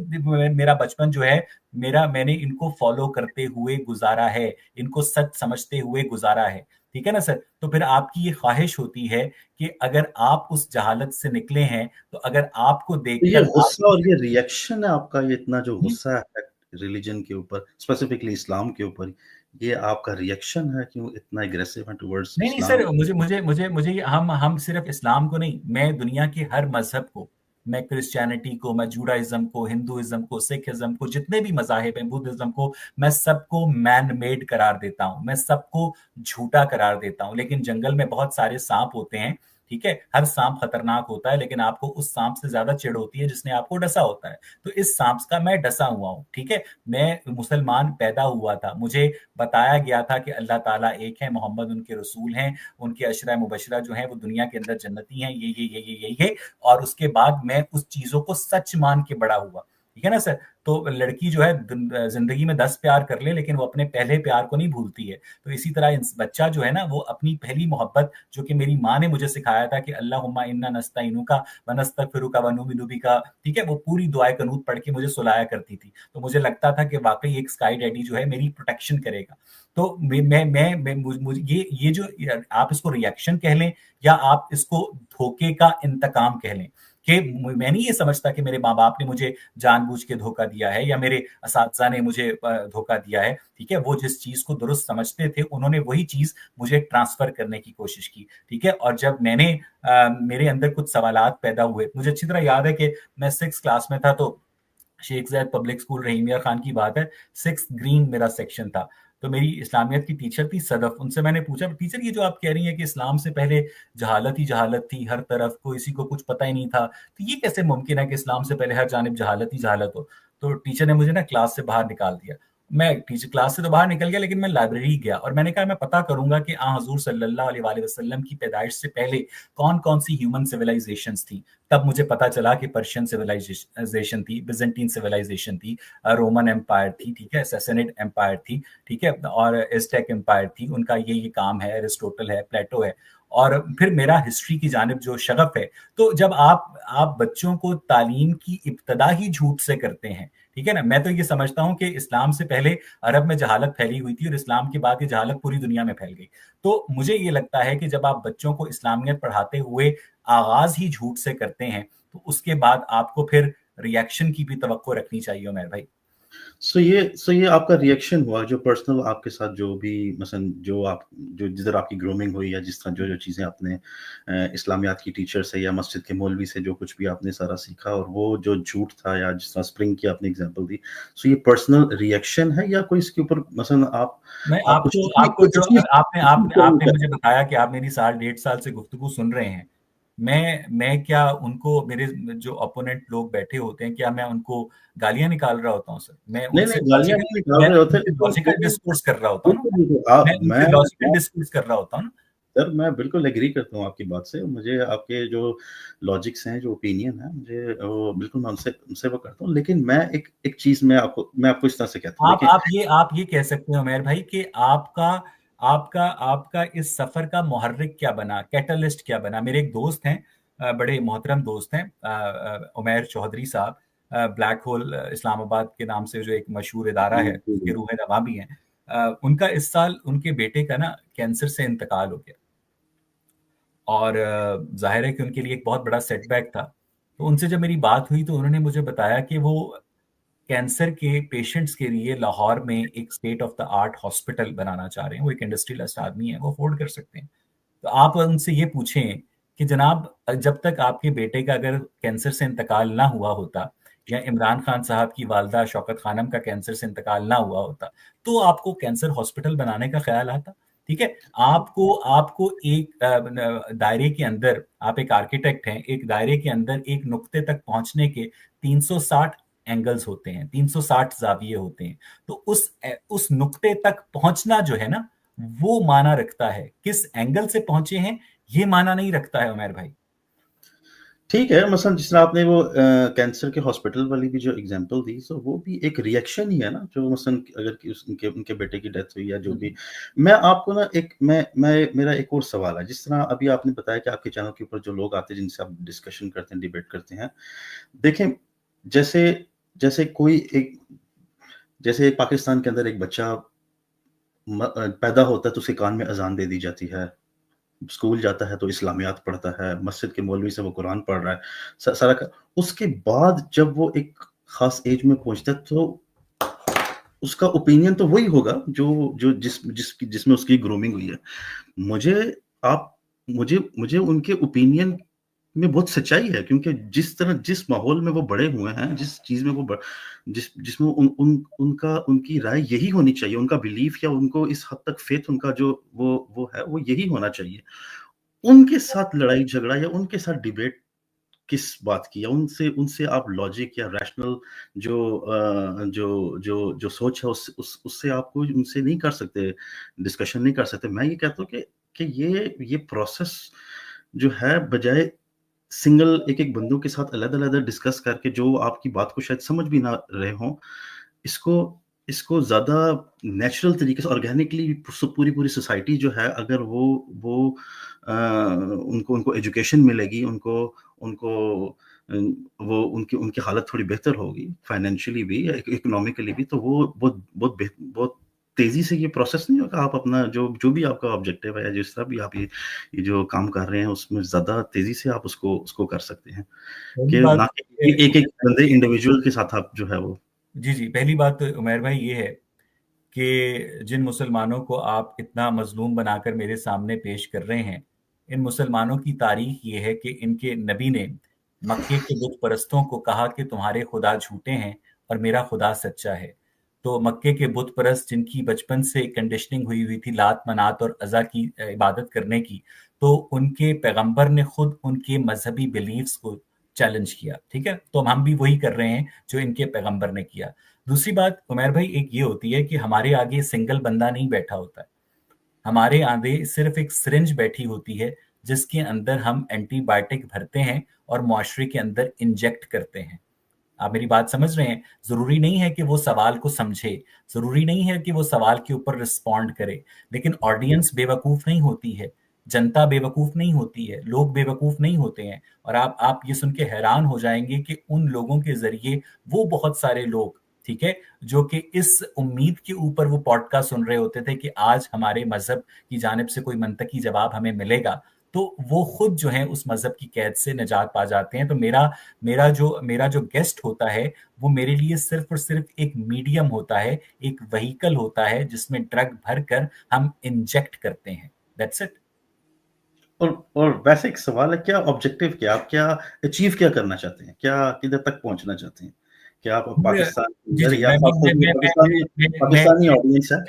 मेरा बचपन जो है, मैंने इनको फॉलो करते हुए गुजारा है, इनको सच समझते हुए गुजारा है। ठीक है ना सर? तो फिर आपकी ये ख्वाहिश होती है कि अगर आप उस जहालत से निकले हैं, तो अगर आपको
तो ये
देखकर
गुस्सा
आपकी
और ये रिएक्शन है आपका, ये इतना जो गुस्सा है रिलीजन के ऊपर, स्पेसिफिकली इस्लाम के ऊपर, ये आपका रिएक्शन है, क्यों इतना एग्रेसिव है टुवर्ड्स
नहीं नहीं
इस्लाम?
सर, मुझे हम सिर्फ इस्लाम को नहीं, मैं दुनिया के हर मजहब को, मैं क्रिश्चियनिटी को, मैं जूडाइज्म को, हिंदुइज्म को, सिखिज्म को, जितने भी मजाहिब हैं, बुद्धिज्म को, मैं सबको मैन मेड करार देता हूं, मैं सबको झूठा करार देता हूं। लेकिन जंगल में बहुत सारे सांप होते हैं ٹھیک ہے, ہر سانپ خطرناک ہوتا ہے, لیکن آپ کو اس سانپ سے زیادہ چڑ ہوتی ہے جس نے آپ کو ڈسا ہوتا ہے. تو اس سانپ کا میں ڈسا ہوا ہوں, ٹھیک ہے. میں مسلمان پیدا ہوا تھا, مجھے بتایا گیا تھا کہ اللہ تعالیٰ ایک ہے, محمد ان کے رسول ہیں, ان کے عشرہ مبشرہ جو ہیں وہ دنیا کے اندر جنتی ہیں, یہی ہے. اور اس کے بعد میں اس چیزوں کو سچ مان کے بڑا ہوا, ٹھیک ہے نا سر. تو لڑکی جو ہے زندگی میں 10 پیار کر لے لیکن وہ اپنے پہلے پیار کو نہیں بھولتی ہے. تو اسی طرح بچہ جو ہے نا, وہ اپنی پہلی محبت جو کہ میری ماں نے مجھے سکھایا تھا کہ اللہم انا نستعینک ونستغفرک ونؤمن بک, ٹھیک ہے, وہ پوری دعائے قنوت پڑھ کے مجھے سلایا کرتی تھی. تو مجھے لگتا تھا کہ واقعی ایک اسکائی ڈیڈی جو ہے میری پروٹیکشن کرے گا. تو یہ جو آپ اس کو ریئیکشن کہہ لیں یا آپ اس کو دھوکے کا انتقام کہہ لیں, کہ میں نہیں یہ سمجھتا کہ میرے ماں باپ نے مجھے جان بوجھ کے دھوکہ دیا ہے یا میرے اساتذہ نے مجھے دھوکہ دیا ہے, ٹھیک ہے. وہ جس چیز کو درست سمجھتے تھے انہوں نے وہی چیز مجھے ٹرانسفر کرنے کی کوشش کی, ٹھیک ہے. اور جب میں نے میرے اندر کچھ سوالات پیدا ہوئے, مجھے اچھی طرح یاد ہے کہ میں 6 کلاس میں تھا, تو شیخ زید پبلک اسکول رحیمیہ خان کی بات ہے, 6 گرین میرا سیکشن تھا. تو میری اسلامیت کی ٹیچر تھی صدف, ان سے میں نے پوچھا ٹیچر یہ جو آپ کہہ رہی ہیں کہ اسلام سے پہلے جہالت ہی جہالت تھی, ہر طرف کسی کو کچھ پتہ ہی نہیں تھا, تو یہ کیسے ممکن ہے کہ اسلام سے پہلے ہر جانب جہالت ہی جہالت ہو. تو ٹیچر نے مجھے نا کلاس سے باہر نکال دیا. میں ٹیچر کلاس سے تو باہر نکل گیا, لیکن میں لائبریری گیا اور میں نے کہا میں پتا کروں گا کہ حضور صلی اللہ علیہ وآلہ وسلم کی پیدائش سے پہلے کون کون سی ہیومن سیولائزیشنز تھیں. تب مجھے پتا چلا کہ پرشین سیولائزیشن تھی, بیزنٹین سیولائزیشن تھی, رومن امپائر تھی, ٹھیک ہے, سیسنیڈ امپائر تھی, ٹھیک ہے, اور ایزٹیک امپائر تھی. ان کا یہ کام ہے, ایرسٹوٹل ہے, پلیٹو ہے. اور پھر میرا ہسٹری کی جانب جو شغف ہے, تو جب آپ بچوں کو تعلیم کی ابتدا ہی جھوٹ سے کرتے ہیں, ٹھیک ہے نا. میں تو یہ سمجھتا ہوں کہ اسلام سے پہلے عرب میں جہالت پھیلی ہوئی تھی اور اسلام کے بعد یہ جہالت پوری دنیا میں پھیل گئی. تو مجھے یہ لگتا ہے کہ جب آپ بچوں کو اسلامیت پڑھاتے ہوئے آغاز ہی جھوٹ سے کرتے ہیں, تو اس کے بعد آپ کو پھر ریئیکشن کی بھی توقع رکھنی چاہیے عمیر بھائی.
یہ آپ کا ریئیکشن ہوا جو پرسنل آپ کے ساتھ جو بھی مثلا جو جدھر آپ کی گرومنگ ہوئی یا جس طرح جو چیزیں آپ نے اسلامیات کی ٹیچر سے یا مسجد کے مولوی سے جو کچھ بھی آپ نے سارا سیکھا, اور وہ جو جھوٹ تھا یا جس طرح اسپرنگ کی آپ نے اگزامپل دی, سو یہ پرسنل ریئیکشن ہے یا کوئی اس کے اوپر مثلا
میں
آپ
آپ کو جو آپ نے
کچھ
مجھے بتایا کہ آپ میری 1.5 سال سے گفتگو سن رہے ہیں, میں کیا ان کو, میرے جو اپوننٹ لوگ بیٹھے ہوتے ہیں, کیا میں ان کو گالیاں نکال رہا ہوتا ہوں سر؟ میں ان سے
نہیں گالیاں نہیں نکال رہے ہوتے,
لاجیکل ڈسکورس کر رہا ہوتا ہوں نا, میں ان سے
میں
لاجیکل ڈسکورس کر رہا ہوتا ہوں نا.
سر میں بالکل ایگری کرتا ہوں آپ کی بات سے. مجھے آپ کے جو لاجکس ہیں, جو اوپینین ہے, مجھے وہ بالکل میں ان سے وہ کرتا ہوں. لیکن میں ایک چیز میں آپ کو اس طرح سے کہتا ہوں,
آپ یہ کہہ سکتے ہیں عمیر بھائی کہ آپ کا اس سفر کا محرک کیا بنا, کیٹلسٹ کیا بنا. میرے ایک دوست ہیں, بڑے محترم دوست ہیں, عمیر چودھری صاحب, بلیک ہول اسلام آباد کے نام سے جو ایک مشہور ادارہ ہے, اس کے روح رواں بھی ہیں. ان کا اس سال ان کے بیٹے کا نا کینسر سے انتقال ہو گیا, اور ظاہر ہے کہ ان کے لیے ایک بہت بڑا سیٹ بیک تھا. تو ان سے جب میری بات ہوئی تو انہوں نے مجھے بتایا کہ وہ کینسر کے پیشنٹس کے لیے لاہور میں ایک state of the art hospital بنانا چاہ رہے ہیں. وہ ایک انڈسٹریلسٹ آدمی ہے, وہ افورڈ کر سکتے ہیں. تو آپ ان سے یہ پوچھیں کہ جناب, جب تک آپ کے بیٹے کا اگر کینسر سے انتقال نہ ہوا ہوتا, یا عمران خان صاحب کی والدہ شوکت خانم کا کینسر سے انتقال نہ ہوا ہوتا, تو آپ کو کینسر ہاسپٹل بنانے کا خیال آتا؟ ٹھیک ہے. آپ کو ایک دائرے کے اندر, آپ ایک آرکیٹیکٹ ہیں, ایک دائرے کے اندر ایک نقطے تک پہنچنے کے 360 اینگلز ہوتے ہیں, 360 زاویے ہوتے ہیں. تو اس نقطے تک پہنچنا جو ہے نا, وہ معنی رکھتا ہے. کس اینگل سے پہنچے ہیں یہ معنی نہیں رکھتا ہے عمیر بھائی.
ٹھیک ہے. مثلا جس طرح آپ نے وہ کینسر کے ہاسپٹل والی بھی جو ایگزامپل دی, سو وہ بھی ایک ریئیکشن ہی ہے نا. جو مثلا اگر ان کے بیٹے کی ڈیتھ ہوئی یا جو بھی, میں آپ کو نا میرا ایک اور سوال ہے. جس طرح ابھی آپ نے بتایا کہ آپ کے چینل کے اوپر جو لوگ آتے ہیں جن سے آپ ڈسکشن کرتے ہیں, ڈیبیٹ کرتے ہیں, دیکھیں جیسے ایک پاکستان کے اندر ایک بچہ پیدا ہوتا ہے تو اس کے کان میں اذان دے دی جاتی ہے, اسکول جاتا ہے تو اسلامیات پڑھتا ہے, مسجد کے مولوی سے وہ قرآن پڑھ رہا ہے سارا. اس کے بعد جب وہ ایک خاص ایج میں پہنچتا ہے تو اس کا اوپینین تو وہی ہوگا جو جس میں اس کی گرومنگ ہوئی ہے. مجھے ان کے اوپینین میں بہت سچائی ہے, کیونکہ جس ماحول میں وہ بڑے ہوئے ہیں, جس چیز میں وہ جس میں ان کی رائے یہی ہونی چاہیے, ان کا بلیف یا ان کو اس حد تک فیتھ ان کا جو وہ ہے وہ یہی ہونا چاہیے. उनके साथ लड़ाई झगड़ा या उनके साथ डिबेट किस बात की, या उनसे आप लॉजिक या रैशनल जो जो सोच है उससे आपको उनसे नहीं कर सकते, डिस्कशन नहीं कर सकते। मैं ये कहता हूँ कि ये प्रोसेस जो है, बजाय सिंगल एक-एक बंदों के साथ अलग-अलग डिस्कस करके जो आपकी बात को शायद समझ भी ना रहे हों, इसको इसको ज़्यादा नेचुरल तरीके से ऑर्गेनिकली पूरी-पूरी सोसाइटी जो है, अगर वो उनको उनको एजुकेशन मिलेगी, उनको उनको वो उनकी उनकी हालत थोड़ी बेहतर होगी, फाइनेंशियली भी या इकोनॉमिकली भी, तो वो बहुत तेज़ी से ये प्रोसेस नहीं होगा। आप अपना जो जो भी आपका ऑब्जेक्टिव है, या जिस तरह भी आप ये जो काम कर रहे हैं, उसमें ज़्यादा तेज़ी से आप उसको उसको कर सकते हैं,
पहली
कि
बात
ना कि एक-एक बंदे इंडिविजुअल के साथ आप जो है वो।
जी जी, पहली बात उमैर भाई ये है कि जिन मुसलमानों को आप इतना मजलूम बनाकर मेरे सामने पेश कर रहे हैं, इन मुसलमानों की तारीख ये है कि इनके नबी ने मक्के के बुत परस्तों को कहा कि तुम्हारे खुदा झूठे हैं और मेरा खुदा सच्चा है। तो मक्के के बुत परस्त जिनकी बचपन से कंडीशनिंग हुई हुई थी लात मनात और अज़ा की इबादत करने की, तो उनके पैगंबर ने खुद उनके मजहबी बिलीफ्स को चैलेंज किया। ठीक है, तो हम भी वही कर रहे हैं जो इनके पैगंबर ने किया। दूसरी बात उमैर भाई एक ये होती है कि हमारे आगे सिंगल बंदा नहीं बैठा होता है, हमारे आगे सिर्फ एक सिरिंज बैठी होती है जिसके अंदर हम एंटीबायोटिक भरते हैं और मुआशरे के अंदर इंजेक्ट करते हैं। आप मेरी बात समझ रहे हैं? जरूरी नहीं है कि वो सवाल को समझे, जरूरी नहीं है कि वो सवाल के ऊपर रिस्पॉन्ड करे, लेकिन ऑडियंस बेवकूफ नहीं होती है, जनता बेवकूफ नहीं होती है, लोग बेवकूफ नहीं होते हैं। और आप ये सुन के हैरान हो जाएंगे कि उन लोगों के जरिए वो बहुत सारे लोग, ठीक है, जो कि इस उम्मीद के ऊपर वो पॉडकास्ट सुन रहे होते थे कि आज हमारे मजहब की जानिब से कोई मंतकी जवाब हमें मिलेगा, तो वो खुद जो है उस मजहब की कैद से निजात पा जाते हैं। तो मेरा जो गेस्ट होता है वो मेरे लिए सिर्फ और सिर्फ एक मीडियम होता है, एक व्हीकल होता है जिसमें ड्रग भर कर हम इंजेक्ट करते हैं। That's it.
और वैसे एक सवाल है, क्या ऑब्जेक्टिव, क्या आप क्या अचीव क्या करना चाहते हैं? क्या किधर तक पहुँचना चाहते हैं? क्या आप पाकिस्तान के
जी
अंदर,
जी,
या खासतौर पे पाकिस्तानी ऑडियंस है?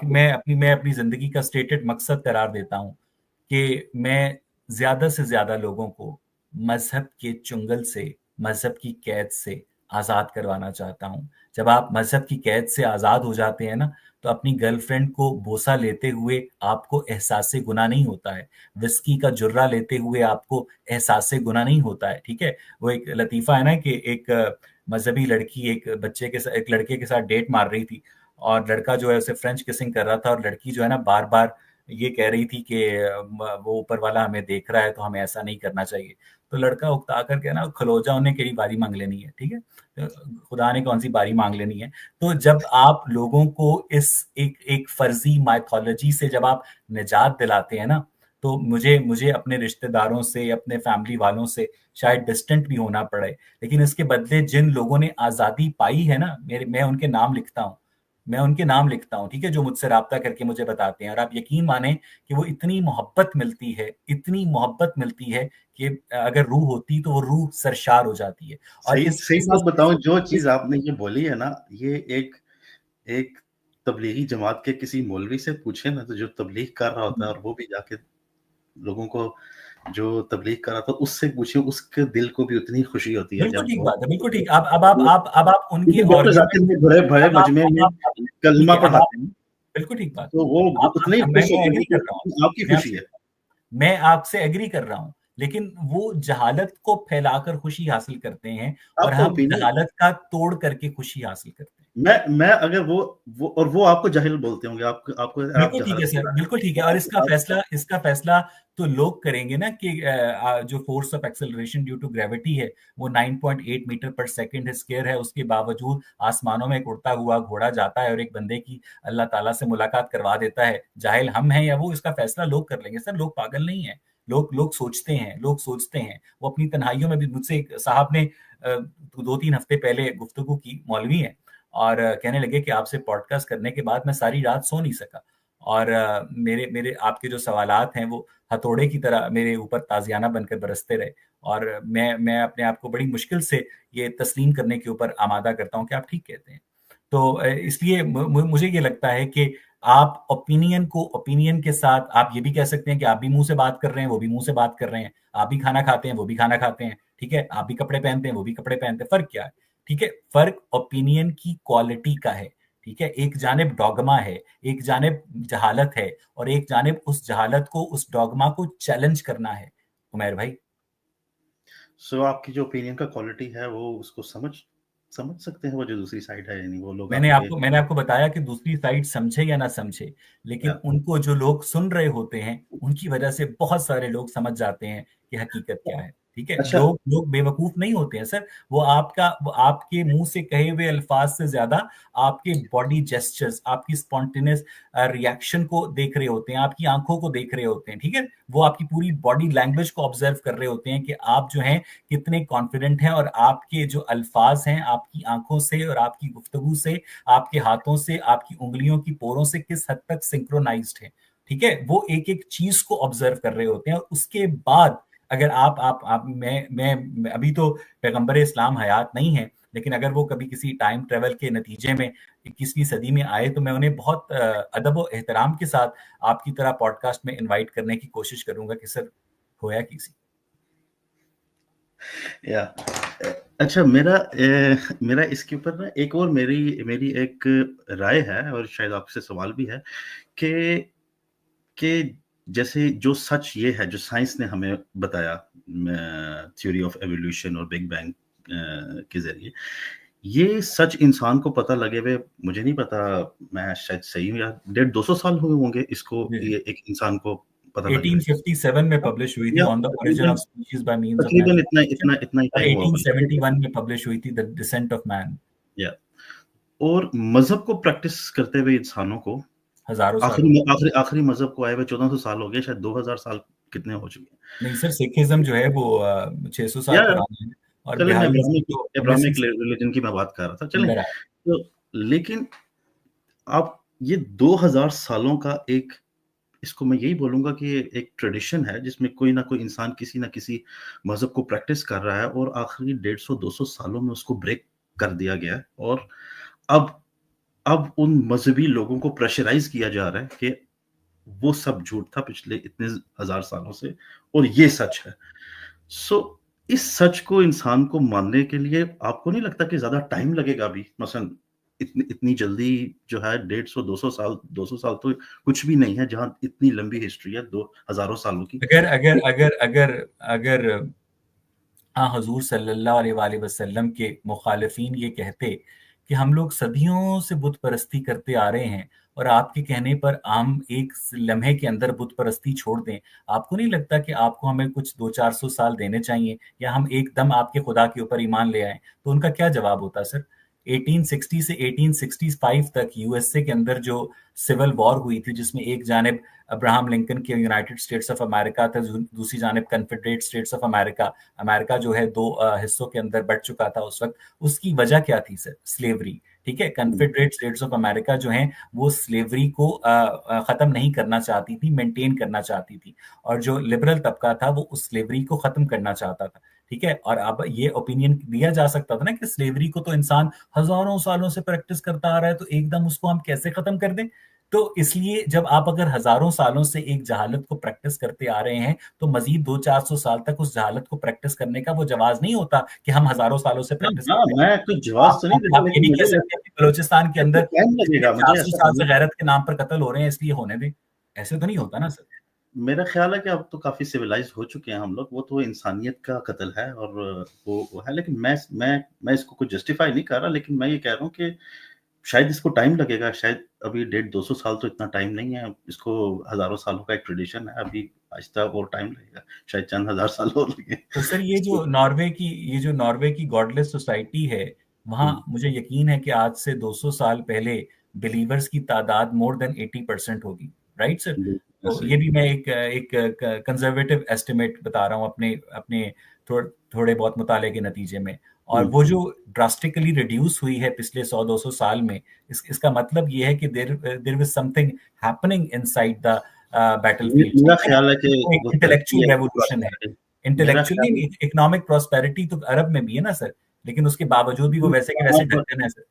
मैं अपनी जिंदगी का स्टेटेड मकसद करार देता हूँ कि मैं ज्यादा से ज्यादा लोगों को मजहब के चुंगल से, मजहब की कैद से आजाद करवाना चाहता हूँ। जब आप मजहब की कैद से आजाद हो जाते हैं ना, तो अपनी गर्लफ्रेंड को बोसा लेते हुए आपको एहसास गुनाह नहीं होता है, विस्की का जुर्रा लेते हुए आपको एहसास गुनाह नहीं होता है। ठीक है, वो एक लतीफा है ना कि एक मजहबी लड़की एक लड़के के साथ डेट मार रही थी, और लड़का जो है उसे फ्रेंच किसिंग कर रहा था, और लड़की जो है ना बार बार ये कह रही थी कि वो ऊपर वाला हमें देख रहा है तो हमें ऐसा नहीं करना चाहिए। तो लड़का उकता कर के ना, खलोजा उन्हें केरी बारी मांग लेनी है। ठीक है, खुदा ने कौन सी बारी मांग लेनी है। तो जब आप लोगों को इस एक एक फर्जी माइथोलॉजी से जब आप निजात दिलाते हैं ना, तो मुझे मुझे अपने रिश्तेदारों से, अपने फैमिली वालों से शायद डिस्टेंट भी होना पड़े, लेकिन इसके बदले जिन लोगों ने आजादी पाई है ना, मैं उनके नाम लिखता हूँ। मैं उनके नाम लिखता हूँ, ठीक है, जो मुझसे राब्ता करके मुझे बताते हैं। और आप यकीन माने कि वो इतनी मोहब्बत मिलती है, इतनी मोहब्बत मिलती है कि अगर रूह होती तो वो रूह सरशार हो जाती है। और
सही
इस
सही
इस,
बात बताऊँ, जो
इस
चीज़ आपने ये बोली है ना, ये एक एक तबलीगी जमात के किसी मौलवी से पूछे ना, तो जो तबलीग कर रहा होता है और वो भी जाके लोगों को जो तबलीग कर रहा था उससे पूछिए, उसके दिल को भी उतनी खुशी होती है
बिल्कुल
जब
ठीक
वो
बात है, बिल्कुल ठीक। अब आप उनके
क्योंकि डॉक्टर
ऑडियो में,
जाकिर में बड़े बड़े
अब आप
मजमे
अब
में
आप ठीक
कलमा
है, अब आप
पढ़ाते हैं,
बिल्कुल ठीक बात।
तो वो उतने ही खुश
मैं
होते
एग्री
हैं
कर रहा हूँ,
कि आपकी
मैं
खुशी
आपसे
है।
मैं आपसे एग्री कर रहा हूँ, लेकिन वो जहालत को फैलाकर खुशी हासिल करते हैं और
आपका
हम
ओपिनियन,
जहालत का तोड़ करके खुशी हासिल करते हैं।
मैं अगर वो और वो आपको जाहिल बोलते होंगे, आपको आपको आप
बिल्कुल ठीक है
जहालत
सर,
कर
बिल्कुल ठीक है।
रहे
और
हैं,
इसका फैसला तो लोग करेंगे ना कि जो force of acceleration due to gravity है वो 9.8 मीटर पर सेकंड स्क्वायर है, उसके बावजूद आसमानों में एक उड़ता हुआ घोड़ा जाता है और एक बंदे की अल्लाह ताला से मुलाकात करवा देता है। जाहिल हम हैं या वो, इसका फैसला लोग कर लेंगे सर। लोग पागल नहीं है, लोग लोग सोचते हैं, लोग सोचते हैं। वो अपनी तन्हाइयों में भी, मुझसे एक साहब ने 2-3 हफ्ते पहले गुफ्तगू की, मौलवी है, और कहने लगे कि आपसे पॉडकास्ट करने के बाद मैं सारी रात सो नहीं सका, और मेरे मेरे आपके जो सवालात हैं वो हथौड़े की तरह मेरे ऊपर ताजियाना बनकर बरसते रहे, और मैं अपने आप को बड़ी मुश्किल से ये तस्लीम करने के ऊपर आमादा करता हूँ कि आप ठीक कहते हैं। तो इसलिए मुझे ये लगता है कि آپ اوپینین کے ساتھ آپ یہ بھی کہہ سکتے ہیں کہ آپ بھی منہ سے بات کر رہے ہیں، وہ بھی منہ سے بات کر رہے ہیں، آپ بھی کھانا کھاتے ہیں وہ بھی کھانا کھاتے ہیں، ٹھیک ہے، آپ بھی کپڑے پہنتے ہیں وہ بھی کپڑے پہنتے ہیں، فرق کیا ہے؟ ٹھیک ہے، فرق اوپینین کی کوالٹی کا ہے، ٹھیک ہے، ایک جانب ڈوگما ہے، ایک جانب جہالت ہے، اور ایک جانب اس جہالت کو، اس ڈوگما کو چیلنج کرنا ہے عمیر بھائی۔
سو آپ کی جو اوپینین کا کوالٹی ہے وہ اس کو سمجھ سکتے ہیں وہ جو دوسری سائڈ ہے، یعنی وہ لوگ
میں
آپ کے
نے آپ کو بتایا کہ دوسری سائڈ سمجھے یا نہ سمجھے، لیکن
یا
ان کو جو لوگ سن رہے ہوتے ہیں ان کی وجہ سے بہت سارے لوگ سمجھ جاتے ہیں کہ حقیقت کیا ہے، ٹھیک ہے،
اچھا
لوگ بے وقوف نہیں ہوتے ہیں سر، وہ آپ کے منہ سے کہے ہوئے الفاظ سے زیادہ آپ کے باڈی جیسچرز، آپ کی سپونٹینس ریاکشن کو دیکھ رہے ہوتے ہیں، آپ کی آنکھوں کو دیکھ رہے ہوتے ہیں، ٹھیک ہے، وہ آپ کی پوری باڈی لینگویج کو آبزرو کر رہے ہوتے ہیں کہ آپ جو ہیں کتنے کانفیڈنٹ ہیں، اور آپ کے جو الفاظ ہیں آپ کی آنکھوں سے اور آپ کی گفتگو سے، آپ کے ہاتھوں سے، آپ کی انگلیوں کی پوروں سے کس حد تک سنکرونائزڈ ہے، ٹھیک ہے، وہ ایک ایک چیز کو آبزرو کر رہے ہوتے ہیں، اور اس کے بعد اگر میں ابھی تو پیغمبر اسلام حیات نہیں ہے، لیکن اگر وہ کبھی کسی ٹائم ٹریول کے نتیجے میں 21ویں صدی میں آئے تو میں انہیں بہت ادب و احترام کے ساتھ آپ کی طرح پوڈ کاسٹ میں انوائٹ کرنے کی کوشش کروں گا کہ سر ہویا کسی۔
یا اچھا، میرا اس کے اوپر نا ایک اور میری ایک رائے ہے، اور شاید آپ سے سوال بھی ہے کہ جیسے جو سچ یہ ہے جو سائنس نے ہمیں بتایا تھیوری آف ایوولوشن اور بگ بینگ کے ذریعے، یہ سچ انسان کو پتہ لگے ہوئے مجھے نہیں پتا، میں شاید صحیح ہوں یا 150-200 سال ہوئے ہوں گے اس کو، یہ ایک انسان کو پتہ لگے ہوئے
1857 میں پبلش ہوئی تھی
یا
on the origin of species by means of
تقریباً
نیچرل سلیکشن،
اتنا ہی
اور
ٹائم ہوا ہوگا،
1871 میں پبلش ہوئی تھی دا ڈسینٹ آف مین،
یا اور مذہب کو پریکٹس کرتے ہوئے انسانوں کو
ہزاروں سال ہو گئے۔
آخری مذہب کو آئے ہوئے 1400 سال ہو گئے، شاید 2000 سال کتنے ہو چکے
نہیں سر، سکھزم جو ہے وہ 600
ہیں،
سال پرانا ہے، اور
چلیں میں
بہائیزم تو
ابراہمک ریلیجن کی میں بات کر رہا تھا، چلیں
اندر آیا۔
تو لیکن آپ یہ 2000 سالوں کا ایک، اس کو میں یہی بولوں گا کہ ایک ٹریڈیشن ہے جس میں کوئی نہ کوئی انسان کسی نہ کسی مذہب کو پریکٹس کر رہا ہے، اور آخری 150-200 سالوں میں اس کو بریک کر دیا گیا ہے، اور اب ان مذہبی لوگوں کو پریشرائز کیا جا رہا ہے کہ وہ سب جھوٹ تھا پچھلے اتنے ہزار سالوں سے اور یہ سچ ہے۔ سو اس سچ کو انسان کو ماننے کے لیے آپ کو نہیں لگتا کہ زیادہ ٹائم لگے گا؟ بھی مثلا اتنی جلدی جو ہے 150-200 سال تو کچھ بھی نہیں ہے، جہاں اتنی لمبی ہسٹری ہے 2000 سالوں کی۔
اگر حضور صلی اللہ علیہ وآلہ وسلم کے مخالفین یہ کہتے کہ ہم لوگ صدیوں سے بت پرستی کرتے آ رہے ہیں، اور آپ کے کہنے پر ہم ایک لمحے کے اندر بت پرستی چھوڑ دیں، آپ کو نہیں لگتا کہ آپ کو ہمیں کچھ 200-400 سال دینے چاہیے، یا ہم ایک دم آپ کے خدا کے اوپر ایمان لے آئیں؟ تو ان کا کیا جواب ہوتا سر؟ 1860 سے 1865 تک یو ایس اے کے اندر جو سول وار ہوئی تھی، جس میں ایک جانب ابراہم لنکن کے یونائٹڈ اسٹیٹس آف امریکہ تھا، دوسری جانب کنفیڈریٹ اسٹیٹس آف امریکہ جو ہے 2 حصوں کے اندر بٹ چکا تھا اس وقت، اس کی وجہ کیا تھی سر؟ سلیوری، ٹھیک ہے، کنفیڈریٹ اسٹیٹس آف امریکہ جو ہیں وہ سلیوری کو ختم نہیں کرنا چاہتی تھی، مینٹین کرنا چاہتی تھی، اور جو لبرل طبقہ تھا وہ اس سلیوری کو ختم کرنا چاہتا تھا، ٹھیک ہے، اور اب یہ اوپینین دیا جا سکتا تھا نا کہ سلیوری کو تو انسان ہزاروں سالوں سے پریکٹس کرتا آ رہا ہے، تو ایک دم اس کو ہم کیسے ختم کر دیں؟ تو اس لیے جب آپ اگر ہزاروں سالوں سے ایک جہالت کو پریکٹس کرتے آ رہے ہیں تو مزید 200-400 سال تک اس جہالت کو پریکٹس کرنے کا وہ جواز نہیں ہوتا کہ ہم ہزاروں سالوں سے پریکٹس
ہاں،
کرتے
میں کوئی جواز تو نہیں دیتا،
آپ یہ
لیکن
بھی کہہ
مجھے
سکتے ہیں کہ بلوچستان کے اندر
ٹائم لگے گا، مجھے
400
ایسا
سال سے غیرت کے نام پر قتل ہو رہے ہیں، اس لیے ہونے دیں، ایسے تو نہیں ہوتا نا سر۔
میرا خیال ہے کہ اب تو کافی سویلائز ہو چکے ہیں ہم لوگ، وہ تو انسانیت کا قتل ہے، اور وہ ہے، لیکن میں اس کو کوئی جسٹیفائی نہیں کر رہا، لیکن میں یہ کہہ رہا ہوں کہ شاید اس کو ٹائم لگے گا، شاید ابھی 150-200 سال تو اتنا ٹائم نہیں ہے، اس کو ہزاروں سالوں کا ایک ٹریڈیشن ہے، ابھی آہستہ اور ٹائم لگے گا، شاید چند ہزار سال اور لگے۔
تو سر یہ جو ناروے کی گاڈ لیس سوسائٹی ہے، وہاں مجھے یقین ہے کہ آج سے 200 سال پہلے بلیورز کی تعداد مور دین 80% ہوگی، رائٹ سر؟ تو یہ بھی میں ایک کنزرویٹو ایسٹیمیٹ بتا رہا ہوں اپنے تھوڑے بہت مطالعے کے نتیجے میں، اور وہ جو ڈراسٹیکلی ریڈیوس ہوئی ہے پچھلے 100-200 سال میں، اس کا مطلب یہ ہے کہ there was some thing happening in side the battle field,
میرا خیال ہے کہ وہ ترقی
انٹلیکچوئل ریوولوشن ہے،
ہے، میرا خیال
انٹلیکچولی اکنامک پراسپیرٹی تو عرب میں بھی ہے نا سر، لیکن اس کے باوجود بھی وہ ویسے کے ویسے ڈٹن ہے سر۔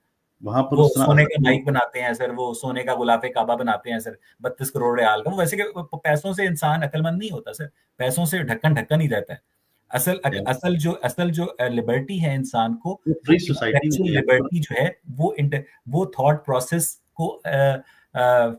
वहां पर
वो
उस तरह
सोने का
आजादी।
माइक बनाते हैं सर, वो सोने का गुलाफे काबा बनाते हैं सर 32 करोड़ रियाल का। वो वैसे के पैसों से इंसान अक्लमंद नहीं होता सर, पैसों से ढक्कन ढक्कन ही रहता है। असल जो लिबर्टी है इंसान को,
वो फ्री
वो
सोसाइटी
इंटेलेक्चुअल
नहीं है ना।
लिबर्टी जो है, वो थॉट प्रोसेस को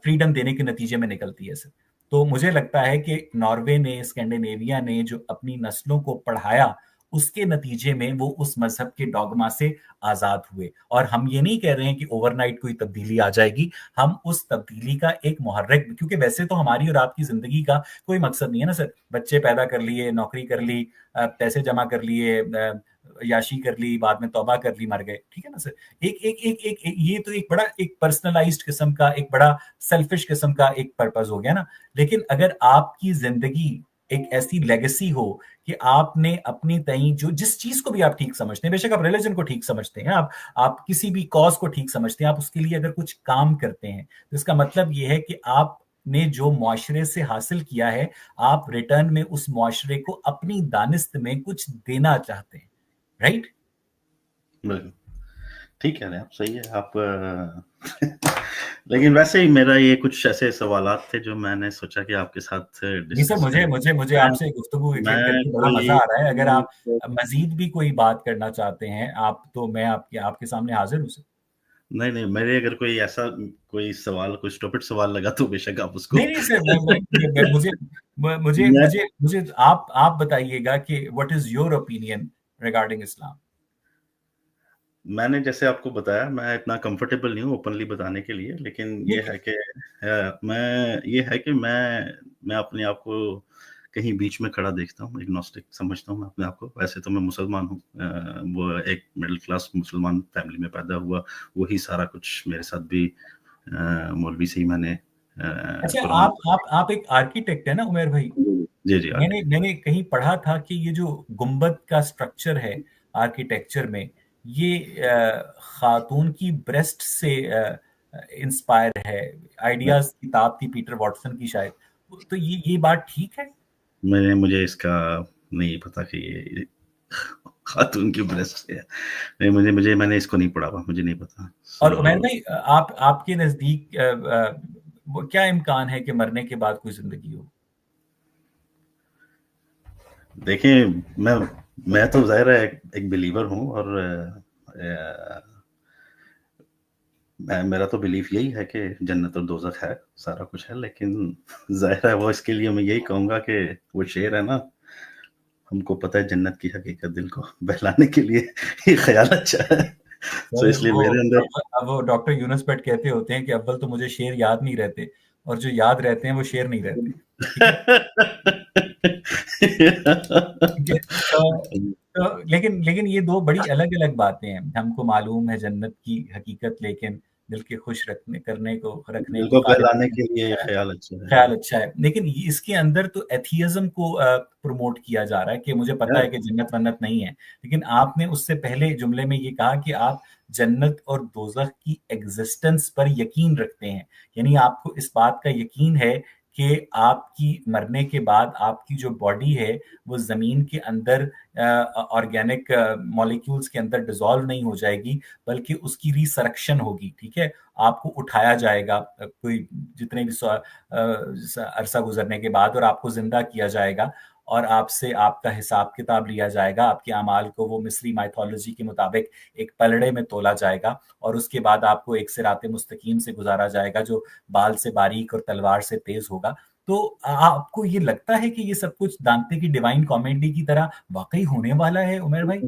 फ्रीडम देने के नतीजे में निकलती है सर। तो मुझे लगता है कि नॉर्वे ने, स्कैंडिनेविया ने जो अपनी नस्लों को पढ़ाया, उसके नतीजे में वो उस मजहब के डॉगमा से आजाद हुए। और हम ये नहीं कह रहे हैं कि ओवरनाइट कोई तब्दीली आ जाएगी, हम उस तब्दीली का एक मुहर्रिक, क्योंकि वैसे तो हमारी और आपकी जिंदगी का कोई मकसद नहीं है ना सर, बच्चे पैदा कर लिए, नौकरी कर ली, पैसे जमा कर लिए, याशी कर ली, बाद में तौबा कर ली, मर गए, ठीक है ना सर। ये तो एक बड़ा एक पर्सनलाइज्ड किस्म का, एक बड़ा सेल्फिश किस्म का एक पर्पस हो गया ना। लेकिन अगर आपकी जिंदगी एक ऐसी लेगेसी हो कि आपने अपनी तई जो जिस चीज को भी आप ठीक समझते हैं, बेशक आप रिलीजन को ठीक समझते हैं, आप किसी भी कॉज को ठीक समझते हैं, आप उसके लिए अगर कुछ काम करते हैं, तो इसका मतलब यह है कि आपने जो मुआशरे से हासिल किया है, आप रिटर्न में उस मुआशरे को अपनी दानिस्त में कुछ देना चाहते हैं, राइट?
बिल्कुल ठीक कह रहे हैं आप, सही है आप लेकिन वैसे ही मेरा ये कुछ ऐसे सवालात थे जो मैंने सोचा कि आपके साथ
जी सर,
डिस्कस
मुझे
करें।
मुझे मुझे
मैं
आपसे गुफ्तगू
मैं
करके बड़ा मजा
कोई
आ रहा है। अगर आप मजीद भी कोई बात करना चाहते हैं आप, तो मैं आपके आपके सामने हाजिर हूँ सर।
नहीं नहीं, मेरे अगर कोई ऐसा कोई सवाल, कोई स्टूपिड सवाल लगा तो बेशक आप उसको
नहीं नहीं सर, मुझे मुझे
मैं
मुझे मुझे आप बताइएगा कि what is your opinion regarding Islam.
मैंने जैसे आपको बताया, मैं इतना कंफर्टेबल नहीं हूँ ओपनली बताने के लिए, लेकिन
ये
ये है कि मैं ये है कि मैं अपने आप को कहीं बीच में खड़ा देखता हूँ, एग्नोस्टिक समझता हूँ मैं अपने आप को। वैसे तो मैं मुसलमान हूँ, वो एक मिडिल क्लास मुसलमान फैमिली में पैदा हुआ, वही सारा कुछ मेरे साथ भी मौलवी से ही मैंने
अच्छा,
कुरान।
आप एक आर्किटेक्ट है ना उमेर भाई?
जी जी आर्किटेक्ट।
मैंने कहीं पढ़ा था कि ये जो गुंबद का स्ट्रक्चर है आर्किटेक्चर में, ये खातून की ब्रेस्ट से इंस्पायर है। आइडियाज किताब थी पीटर वॉटसन की शायद। तो ये बात ठीक है?
मुझे इसका नहीं पता कि ये खातून की ब्रेस्ट से है। नहीं, मैंने इसको नहीं पढ़ा हुआ, मुझे नहीं पता।
और उमर
सो
भाई, आपके नजदीक वो क्या इम्कान है कि मरने के बाद कोई जिंदगी हो?
देखिए, मैं तो ज़ाहिर है एक बिलीवर हूँ, और मेरा तो बिलीफ यही है कि जन्नत और दोज़ख है, सारा कुछ है। लेकिन ज़ाहिर है वो, इसके लिए मैं यही कहूँगा कि वो शेर है ना, हमको पता है जन्नत की हकीकत दिल को बहलाने के लिए ये ख्याल अच्छा है। सो
सर
इसलिए
वो,
मेरे अंदर
अब वो डॉक्टर यूनुस भट्ट कहते होते हैं कि अव्वल तो मुझे शेर याद नहीं रहते, और जो याद रहते हैं वो शेर नहीं रहते, ठीक है? ठीक है। लेकिन लेकिन ये दो बड़ी अलग अलग बातें हैं। हमको मालूम है जन्नत की हकीकत, लेकिन दिल के खुश रखने करने को रखने
दिल
को
को
काबिल
बहलाने
नहीं
के लिए ये
है।
ख्याल अच्छा है, हाँ।
ख्याल अच्छा है, लेकिन इसके अंदर तो एथियज्म को प्रमोट किया जा रहा है कि मुझे पता है
यार
कि जन्नत वन्नत नहीं है। लेकिन आपने उससे पहले जुमले में ये कहा कि आप जन्नत और दोजख की एग्जिस्टेंस पर यकीन रखते हैं, यानी आपको इस बात का यकीन है कि आपकी मरने के बाद आपकी जो बॉडी है वो जमीन के अंदर ऑर्गेनिक मॉलिक्यूल्स के अंदर डिसॉल्व नहीं हो जाएगी, बल्कि उसकी रिसरक्शन होगी, ठीक है? आपको उठाया जाएगा कोई जितने भी अरसा गुजरने के बाद, और आपको जिंदा किया जाएगा, और आपसे आपका हिसाब किताब लिया जाएगा। आपके अमाल को वो मिस्री माइथोलॉजी के मुताबिक एक पलड़े में तोला जाएगा, और उसके बाद आपको एक सिराते मुस्तकीम से गुजारा जाएगा जो बाल से बारीक और तलवार से तेज होगा। तो आपको ये लगता है कि ये सब कुछ दांते की डिवाइन कॉमेडी की तरह वाकई होने वाला है उमेर भाई?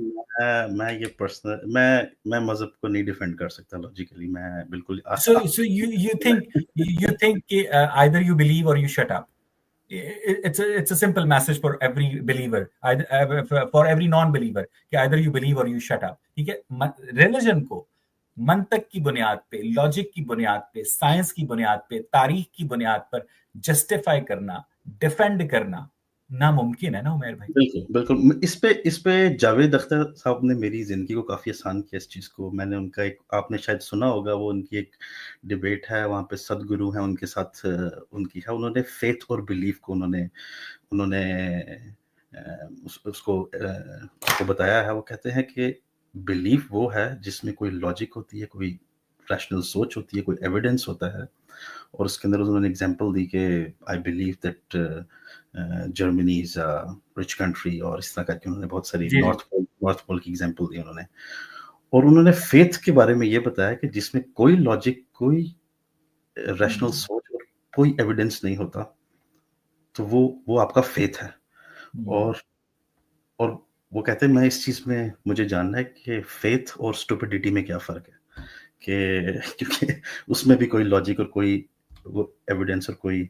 मैं ये पर्सनल मैं मज़हब को नहीं डिफेंड कर सकता लॉजिकली, मैं बिल्कुल
So you think either you believe or you shut up. It's a simple message for every believer, for every non-believer, कि either you believe or you shut up, ठीक है? रिलीजन को मंतक की बुनियाद पे, लॉजिक की बुनियाद पे, साइंस की बुनियाद पे, तारीख की बुनियाद पर जस्टिफाई करना, डिफेंड करना नामुमकिन है ना उमेर भाई?
बिल्कुल, बिल्कुल। इस पे जावेद अख्तर साहब ने मेरी ज़िंदगी को काफ़ी आसान किया इस चीज़ को। मैंने उनका एक, आपने शायद सुना होगा, वो उनकी एक डिबेट है, वहाँ पे सद्गुरु हैं उनके साथ, उनकी है। उन्होंने फ़ेथ और बिलीफ को उन्होंने उन्होंने उसको बताया है। वो कहते हैं कि बिलीफ वो है जिसमें कोई लॉजिक होती है, कोई रैशनल सोच होती है, कोई एविडेंस होता है, और उसके अंदर उन्होंने एग्जांपल दी कि I believe that Germany is a rich country, और इस तरह करके उन्होंने बहुत सारी
जी, जी।
नॉर्थ पोल की एग्जांपल दी उन्होंने। और उन्होंने फेथ के बारे में ये बताया कि जिसमें कोई लॉजिक, कोई रैशनल
हुँ,
सोच और कोई एविडेंस नहीं होता, तो वो आपका फेथ है।
हुँ।
और और वो कहते हैं, मैं इस चीज़ में मुझे जानना है कि फेथ और स्टुपिडिटी में क्या फ़र्क है? कि क्योंकि उसमें भी कोई लॉजिक और कोई वो एविडेंस और कोई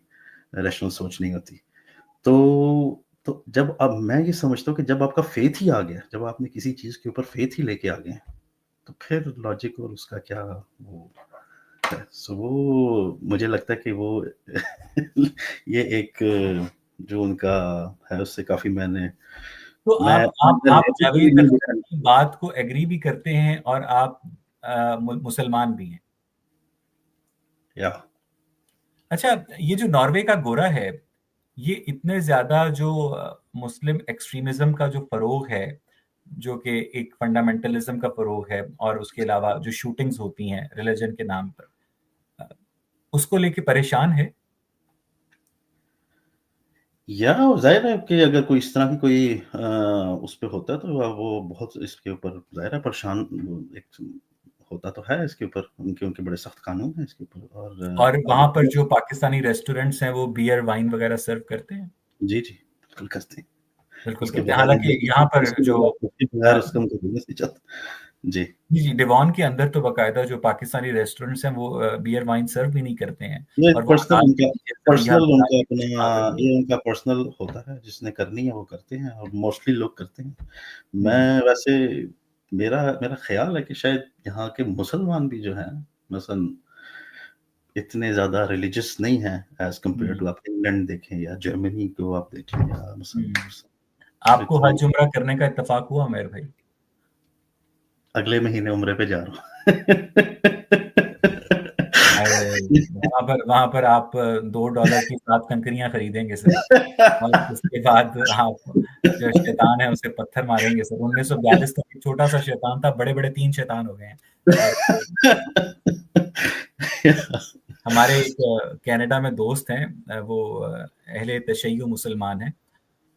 रैशनल सोच नहीं होती। तो जब अब मैं ये समझता हूँ कि जब आपका फेथ ही आ गया, जब आपने किसी चीज़ के ऊपर फेथ ही लेके आ गए हैं, तो फिर लॉजिक और उसका क्या वो है। सो वो मुझे लगता है कि वो ये एक जो उनका है, उससे काफ़ी
तो
मैं
आप जावेद
नहीं
अख्तर
देखा।
की बात को एग्री भी करते हैं और आप मुसलमान भी हैं।
या
अच्छा, ये जो नॉर्वे का गोरा है, ये इतने ज्यादा जो मुस्लिम एक्सट्रीमिज्म का जो फरोग है, जो कि एक फंडामेंटलिज्म का फरोग है, और उसके अलावा जो शूटिंग्स होती हैं रिलीजन के नाम पर, अ, उसको लेके परेशान है।
या ज़ाहिर है कि अगर कोई इस तरह की कोई उस पे होता है, तो वो बहुत इसके ऊपर ज़ाहिर है परेशान, एक होता तो है इसके ऊपर, उनके उनके बड़े सख्त कानून हैं इसके ऊपर। और
और वहां पर
अगर
जो पाकिस्तानी रेस्टोरेंट्स हैं वो बियर वाइन वगैरह सर्व करते हैं।
जी, जी, बिल्कुल करते हैं।
बिल्कुल
उसके
करते हैं,
बगैर
हालांकि यहाँ पर
उसके
जो
बगैर उसके बगैर उसका उनका बिज़नेस नहीं चलता। जी।
जी जी, डिवॉन के अंदर तो बकायदा जो पाकिस्तानी रेस्टोरेंट्स हैं वो बियर वाइन सर्व भी नहीं करते हैं।
ये
और वहाँ
पर्सनल
दाल
उनका
मखनी जैसा भी यहाँ
उनका
बनाने की
अपना,
कोशिश आ गई है।
ये उनका पर्सनल होता है, जिसने करनी है वो करते हैं, और मोस्टली लोग करते हैं।
हम्म,
मैं वैसे मेरा मेरा ख़्याल है कि शायद यहाँ के मुसलमान भी जो हैं, मसलन इतने ज़्यादा रिलिजियस नहीं हैं एज़ कम्पेयर
हम्म,
टू आप इंग्लैंड देखें या जर्मनी को आप देखें या मसलन
हम्म। आपको
इतने।
हज उम्रा करने का इत्तेफाक हुआ मेरे भाई?
अगले महीने उम्रे पे जा रहा
वहां पर आप $2 की 7 कंकरियां खरीदेंगे सर, और उसके बाद आप जो शैतान है उसे पत्थर मारेंगे सर। 1942 तक एक छोटा सा शैतान था, बड़े बड़े 3 शैतान हो गए हैं। और
हूँ।
हमारे एक कनाडा में दोस्त हैं, वो अहले तशय्युम मुसलमान हैं।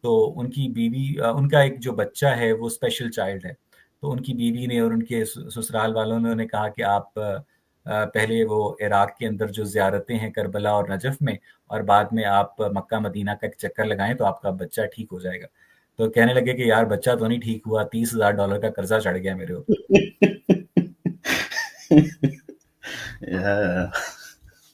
तो उनकी बीवी, उनका एक जो बच्चा है वो स्पेशल चाइल्ड है। तो उनकी बीवी ने और उनके ससुराल वालों ने उन्हें कहा कि आप पहले वो इराक के अंदर जो ज़ियारतें हैं करबला और नजफ में, और बाद में आप मक्का मदीना का एक चक्कर लगाएं तो आपका बच्चा ठीक हो जाएगा। तो कहने लगे कि यार बच्चा तो नहीं ठीक हुआ, $30,000 का कर्जा चढ़ गया मेरे ऊपर।
या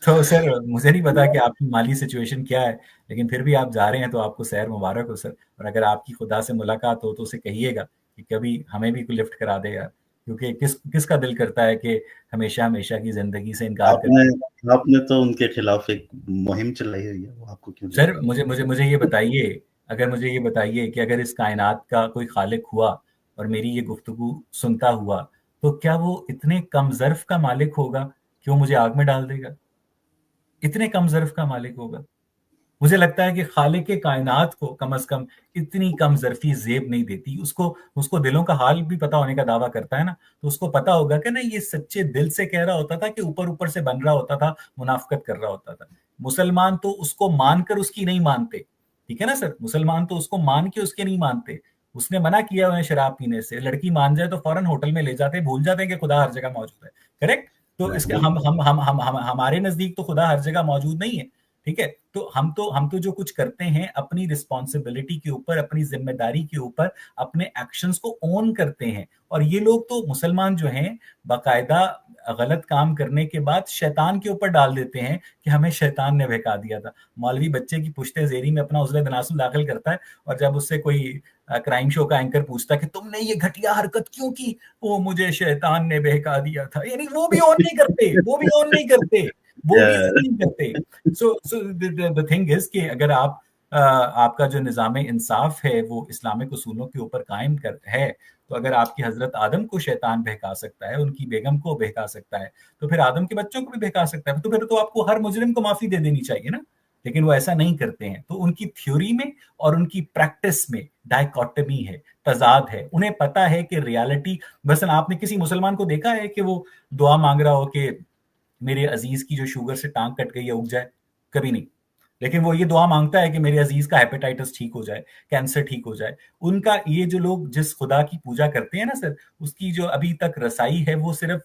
तो सर मुझे नहीं पता कि आपकी माली सिचुएशन क्या है, लेकिन फिर भी आप जा रहे हैं तो आपको सैर मुबारक हो सर। और अगर आपकी खुदा से मुलाकात हो तो उसे कहिएगा कि कभी हमें भी कोई लिफ्ट करा देगा, क्योंकि किसका दिल करता है कि हमेशा हमेशा की जिंदगी से इनकार
आपने
करके।
आपने तो उनके खिलाफ एक मुहिम चलाई हुई है, वो आपको क्यों
सर
लगता है?
मुझे मुझे मुझे ये बताइए, अगर मुझे ये बताइए कि अगर इस कायनात का कोई खालिक हुआ और मेरी ये गुफ्तगू सुनता हुआ, तो क्या वो इतने कम ज़र्फ का मालिक होगा कि वो मुझे आग में डाल देगा? इतने कम ज़र्फ का मालिक होगा? मुझे लगता है कि खालिक कायनात को कम से कम इतनी कम ज़र्फ़ी ज़ेब नहीं देती। उसको उसको दिलों का हाल भी पता होने का दावा करता है ना, तो उसको पता होगा कि नहीं, ये सच्चे दिल से कह रहा होता था कि ऊपर-ऊपर से बन रहा होता था, मुनाफ़िक़त कर रहा होता था। मुसलमान तो उसको मानकर उसकी नहीं मानते, ठीक है ना सर? मुसलमान तो उसको मान के उसके नहीं मानते। उसने मना किया उन्हें शराब पीने से, लड़की मान जाए तो फ़ौरन होटल में ले जाते हैं, भूल जाते हैं कि खुदा हर जगह मौजूद है। करेक्ट? तो इसके
बिल्कुल।
हम हमारे नज़दीक तो खुदा हर जगह मौजूद नहीं है, ठीक है? तो हम तो जो कुछ करते हैं अपनी रिस्पॉन्सिबिलिटी के ऊपर, अपनी जिम्मेदारी के ऊपर, अपने एक्शंस को ओन करते हैं। और ये लोग तो मुसलमान जो हैं बाकायदा गलत काम करने के बाद शैतान के ऊपर डाल देते हैं कि हमें शैतान ने बहका दिया था। मौलवी बच्चे की पुश्ते ज़ेरी में अपना उज़्र तनासुल दाखिल करता है, और जब उससे कोई क्राइम शो का एंकर पूछता है कि तुमने ये घटिया हरकत क्यों की, वो मुझे शैतान ने बहका दिया था। यानी वो भी ऑन नहीं करते, वो भी ऑन नहीं करते, वो भी ऑन नहीं करते। सो द थिंग इज कि अगर आप आपका जो निज़ाम इंसाफ है वो इस्लामिक उसूलों के ऊपर कायम कर है, तो अगर आपकी हजरत आदम को शैतान बहका सकता है, उनकी बेगम को बहका सकता है, तो फिर आदम के बच्चों को भी बहका सकता है। तो फिर तो आपको हर मुजरिम को माफी दे देनी चाहिए ना। लेकिन वो ऐसा नहीं करते हैं, तो उनकी थ्योरी में और उनकी प्रैक्टिस में डायकॉटमी है, तजाद है। उन्हें पता है कि रियलिटी, बसन आपने किसी मुसलमान को देखा है कि वो दुआ मांग रहा हो कि मेरे अजीज की जो शुगर से टांग कट गई है उग जाए? कभी नहीं। लेकिन वो ये दुआ मांगता है कि मेरे अजीज का हेपेटाइटिस ठीक हो जाए, कैंसर ठीक हो जाए। उनका ये जो लोग जिस खुदा की पूजा करते हैं ना सर, उसकी जो अभी तक रसाई है वो सिर्फ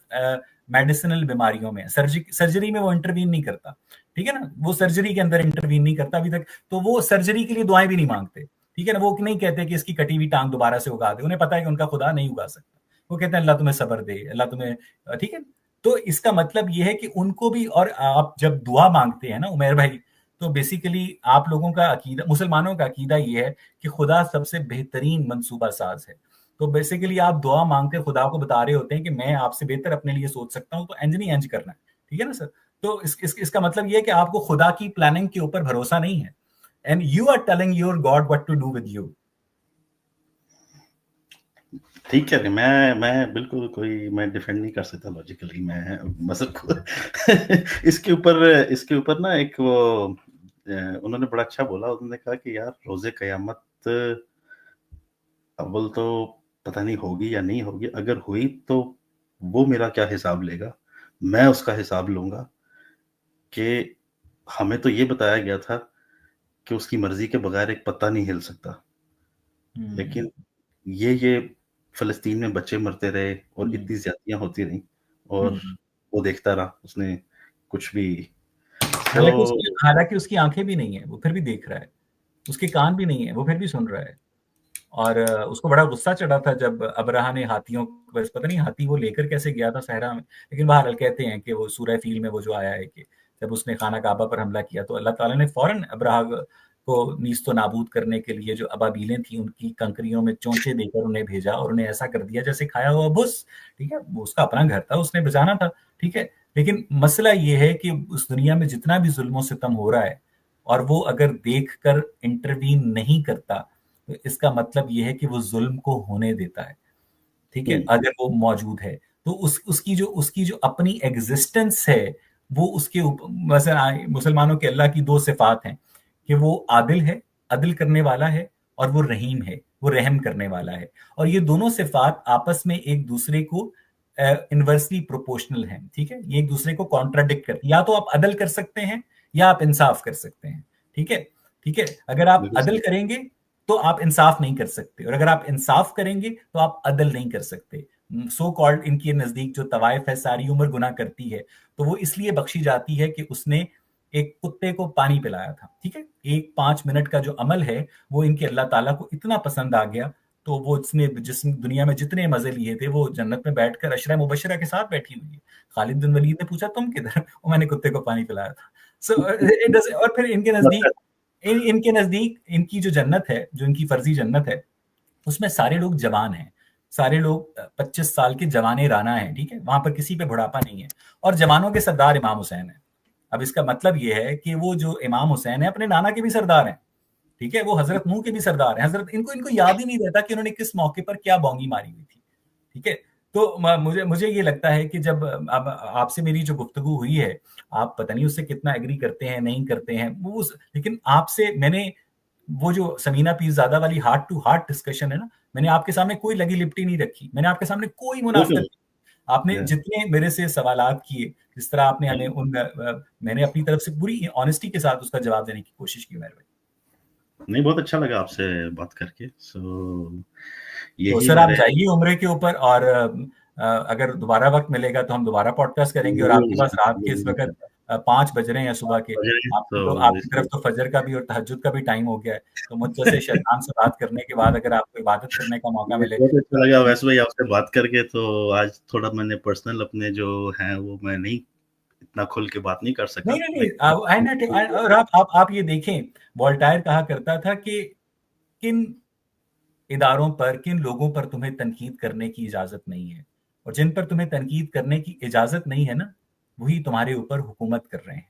मेडिसिनल बीमारियों में, सर्जरी में वो इंटरवीन नहीं करता, ठीक है ना, वो सर्जरी के अंदर इंटरवीन नहीं करता अभी तक। तो वो सर्जरी के लिए दुआएं भी नहीं मांगते, ठीक है ना, वो नहीं कहते कि इसकी कटी हुई टांग दोबारा से उगा दे, उन्हें पता है कि उनका खुदा नहीं उगा सकता। वो कहते हैं अल्लाह तुम्हें सब्र दे, अल्लाह तुम्हें, ठीक है। तो इसका मतलब ये है कि उनको भी, और आप जब दुआ मांगते हैं ना उमैर भाई, तो बेसिकली आप लोगों का अकीदा, मुसलमानों का अकीदा ये है कि खुदा सबसे बेहतरीन मंसूबा साज है। तो बेसिकली आप दुआ मांगकर खुदा को बता रहे होते हैं कि मैं आपसे बेहतर अपने लिए सोच सकता हूँ, तो इंज नहीं इंज करना है, ठीक है ना सर। तो इसका मतलब ये है कि आपको खुदा की प्लानिंग के ऊपर भरोसा नहीं है, and you are telling your God what to do with you.
ठीक है, मैं बिल्कुल कोई, मैं डिफेंड नहीं कर सकता लॉजिकली, मैं मसलब को इसके ऊपर ना एक वो उन्होंने बड़ा अच्छा बोला, उन्होंने कहा कि यार रोजे कयामत अव्वल तो पता नहीं होगी या नहीं होगी, अगर हुई तो वो मेरा क्या हिसाब लेगा, मैं उसका हिसाब लूंगा। कि हमें तो ये बताया गया था कि उसकी मर्जी के बगैर एक पत्ता नहीं हिल सकता, लेकिन ये फलस्तीन में बच्चे मरते रहे और इतनी ज्यादतियां होती रही और वो देखता रहा, उसने कुछ भी।
हालांकि उसकी आंखें भी नहीं है, वो फिर भी देख रहा है, उसके कान भी नहीं है, वो फिर भी सुन रहा है। और उसको बड़ा गुस्सा चढ़ा था जब अबरहा ने हाथियों, बस पता नहीं हाथी वो लेकर कैसे गया था सहरा में, लेकिन बहरहाल कहते हैं कि वो सूरह फील में वो जो आया है कि जब उसने खाना काबा पर हमला किया तो अल्लाह ताला ने फौरन अबरहा को नीस्तो नाबूद करने के लिए जो अबाबीलें थी उनकी कंकरियों में चोंचे देकर उन्हें भेजा, और उन्हें ऐसा कर दिया जैसे खाया हुआ बुस, ठीक है। वो उसका अपना घर था, उसने बचाना था, ठीक है। लेकिन मसला ये है कि उस दुनिया में जितना भी जुल्म सितम हो रहा है, और वो अगर देख कर इंटरवीन नहीं करता, तो इसका मतलब ये है कि वो जुल्म को होने देता है, ठीक है, अगर वो मौजूद है। तो उसकी जो अपनी एग्जिस्टेंस है, वो उसके मुसलमानों के अल्लाह की दो सिफात हैं कि वो आदिल है, अदल करने वाला है, और वो रहीम है, वो रहम करने वाला है। और ये दोनों सिफात आपस में एक दूसरे को इनवर्सली प्रोपोर्शनल हैं, ठीक है। ये एक दूसरे को कॉन्ट्राडिक्ट करते हैं, या तो आप अदल कर सकते हैं या आप इंसाफ कर सकते हैं, ठीक है, ठीक है। अगर आप अदल करेंगे तो आप इंसाफ नहीं कर सकते, और अगर आप इंसाफ करेंगे तो आप अदल नहीं कर सकते। सो कॉल्ड इनके नजदीक जो तवाइफ है सारी उम्र गुनाह करती है, तो वो इसलिए बख्शी जाती है कि उसने एक कुत्ते को पानी पिलाया था, ठीक है। एक 5 मिनट का जो अमल है वो इनके अल्लाह ताला को इतना पसंद आ गया, तो वो इसने जिस दुनिया में जितने मजे लिए थे वो जन्नत में बैठकर अशरा मुबशरा के साथ बैठी हुई है। खालिद बिन वलीद ने पूछा तुम किधर, वो मैंने कुत्ते को पानी पिलाया था। सो और फिर इनके नजदीक इनकी जो जन्नत है, जो इनकी फर्जी जन्नत है, उसमें सारे लोग जवान हैं, सारे लोग 25 साल के जवाने राना है, ठीक है। वहां पर किसी पे बुढ़ापा नहीं है, और जवानों के सरदार इमाम हुसैन है। अब इसका मतलब ये है कि वो जो इमाम हुसैन है अपने नाना के भी सरदार हैं, ठीक है, वो हजरत नूह के भी सरदार हैं। हजरत इनको इनको याद ही नहीं रहता कि उन्होंने किस मौके पर क्या बोंगी मारी हुई थी, ठीक है। तो मुझे ये लगता है कि जब अब आपसे मेरी जो गुफ्तगू हुई है, आप पता नहीं उससे कितना एग्री करते हैं नहीं करते हैं वो, लेकिन आपसे मैंने वो जो समीना पीरजादा वाली हार्ट टू हार्ट डिस्कशन है ना, मैंने आपके सामने कोई लगी लिपटी नहीं रखी, मैंने आपके सामने कोई मुनाफिकत, आपने जितने मेरे से सवालात किए, जिस तरह आपने हमें मैंने अपनी तरफ से पूरी ऑनेस्टी के साथ उसका जवाब देने की कोशिश की। मेरे भाई
नहीं, बहुत अच्छा लगा आपसे बात करके।
तो सर आप जाइए उम्रे के ऊपर, और अगर दोबारा वक्त मिलेगा तो हम दोबारा पॉडकास्ट करेंगे। और आपके पास रात के इस वक्त 5 बज रहे हैं सुबह के, आपकी तरफ तो फजर का भी और तहज्जुद का भी टाइम हो गया है, तो मुझ जैसे शैतान से बात करने के बाद अगर आपको इबादत करने का मौका मिले।
बहुत अच्छा लगा वैसे भाई आपसे बात करके। तो आज थोड़ा मैंने पर्सनल अपने जो हैं वो मैं नहीं इतना खुल के बात नहीं कर सका।
नहीं, और आप ये देखें, वोल्टायर कहा करता था कि किन इदारों पर, किन लोगों पर तुम्हें तनकीद करने की इजाजत नहीं है, और जिन पर तुम्हें तनकीद करने की इजाजत नहीं है ना, वही तुम्हारे ऊपर हुकूमत कर रहे हैं,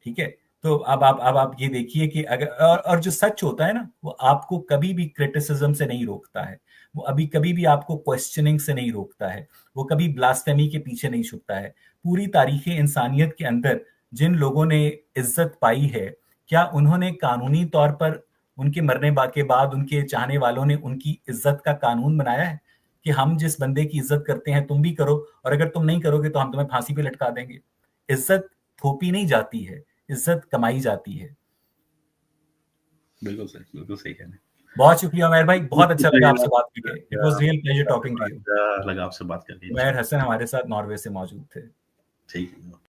ठीक है। तो अब आप ये देखिए कि अगर और जो सच होता है ना, वो आपको कभी भी क्रिटिसिज्म से नहीं रोकता है, वो अभी कभी भी आपको क्वेश्चनिंग से नहीं रोकता है, वो कभी ब्लास्फेमी के पीछे नहीं छुपता है। पूरी तारीख इंसानियत के अंदर जिन लोगों ने इज्जत पाई है, क्या उन्होंने कानूनी तौर पर ان کے مرنے کے بعد ان کے چاہنے والوں نے ان کی عزت کا قانون بنایا ہے کہ ہم جس بندے کی عزت کرتے ہیں تم بھی کرو، اور اگر تم نہیں کرو گے تو ہم تمہیں پھانسی پہ لٹکا دیں گے. عزت تھوپی نہیں جاتی ہے، عزت کمائی جاتی ہے.
بالکل صحیح کہنا.
بہت شکریہ عمیر بھائی، بہت اچھا لگا آپ سے بات کر کے. It was real pleasure talking to you.
لگا آپ سے بات کر کے.
عمیر حسن ہمارے ساتھ ناروے سے موجود تھے.
ٹھیک ہے.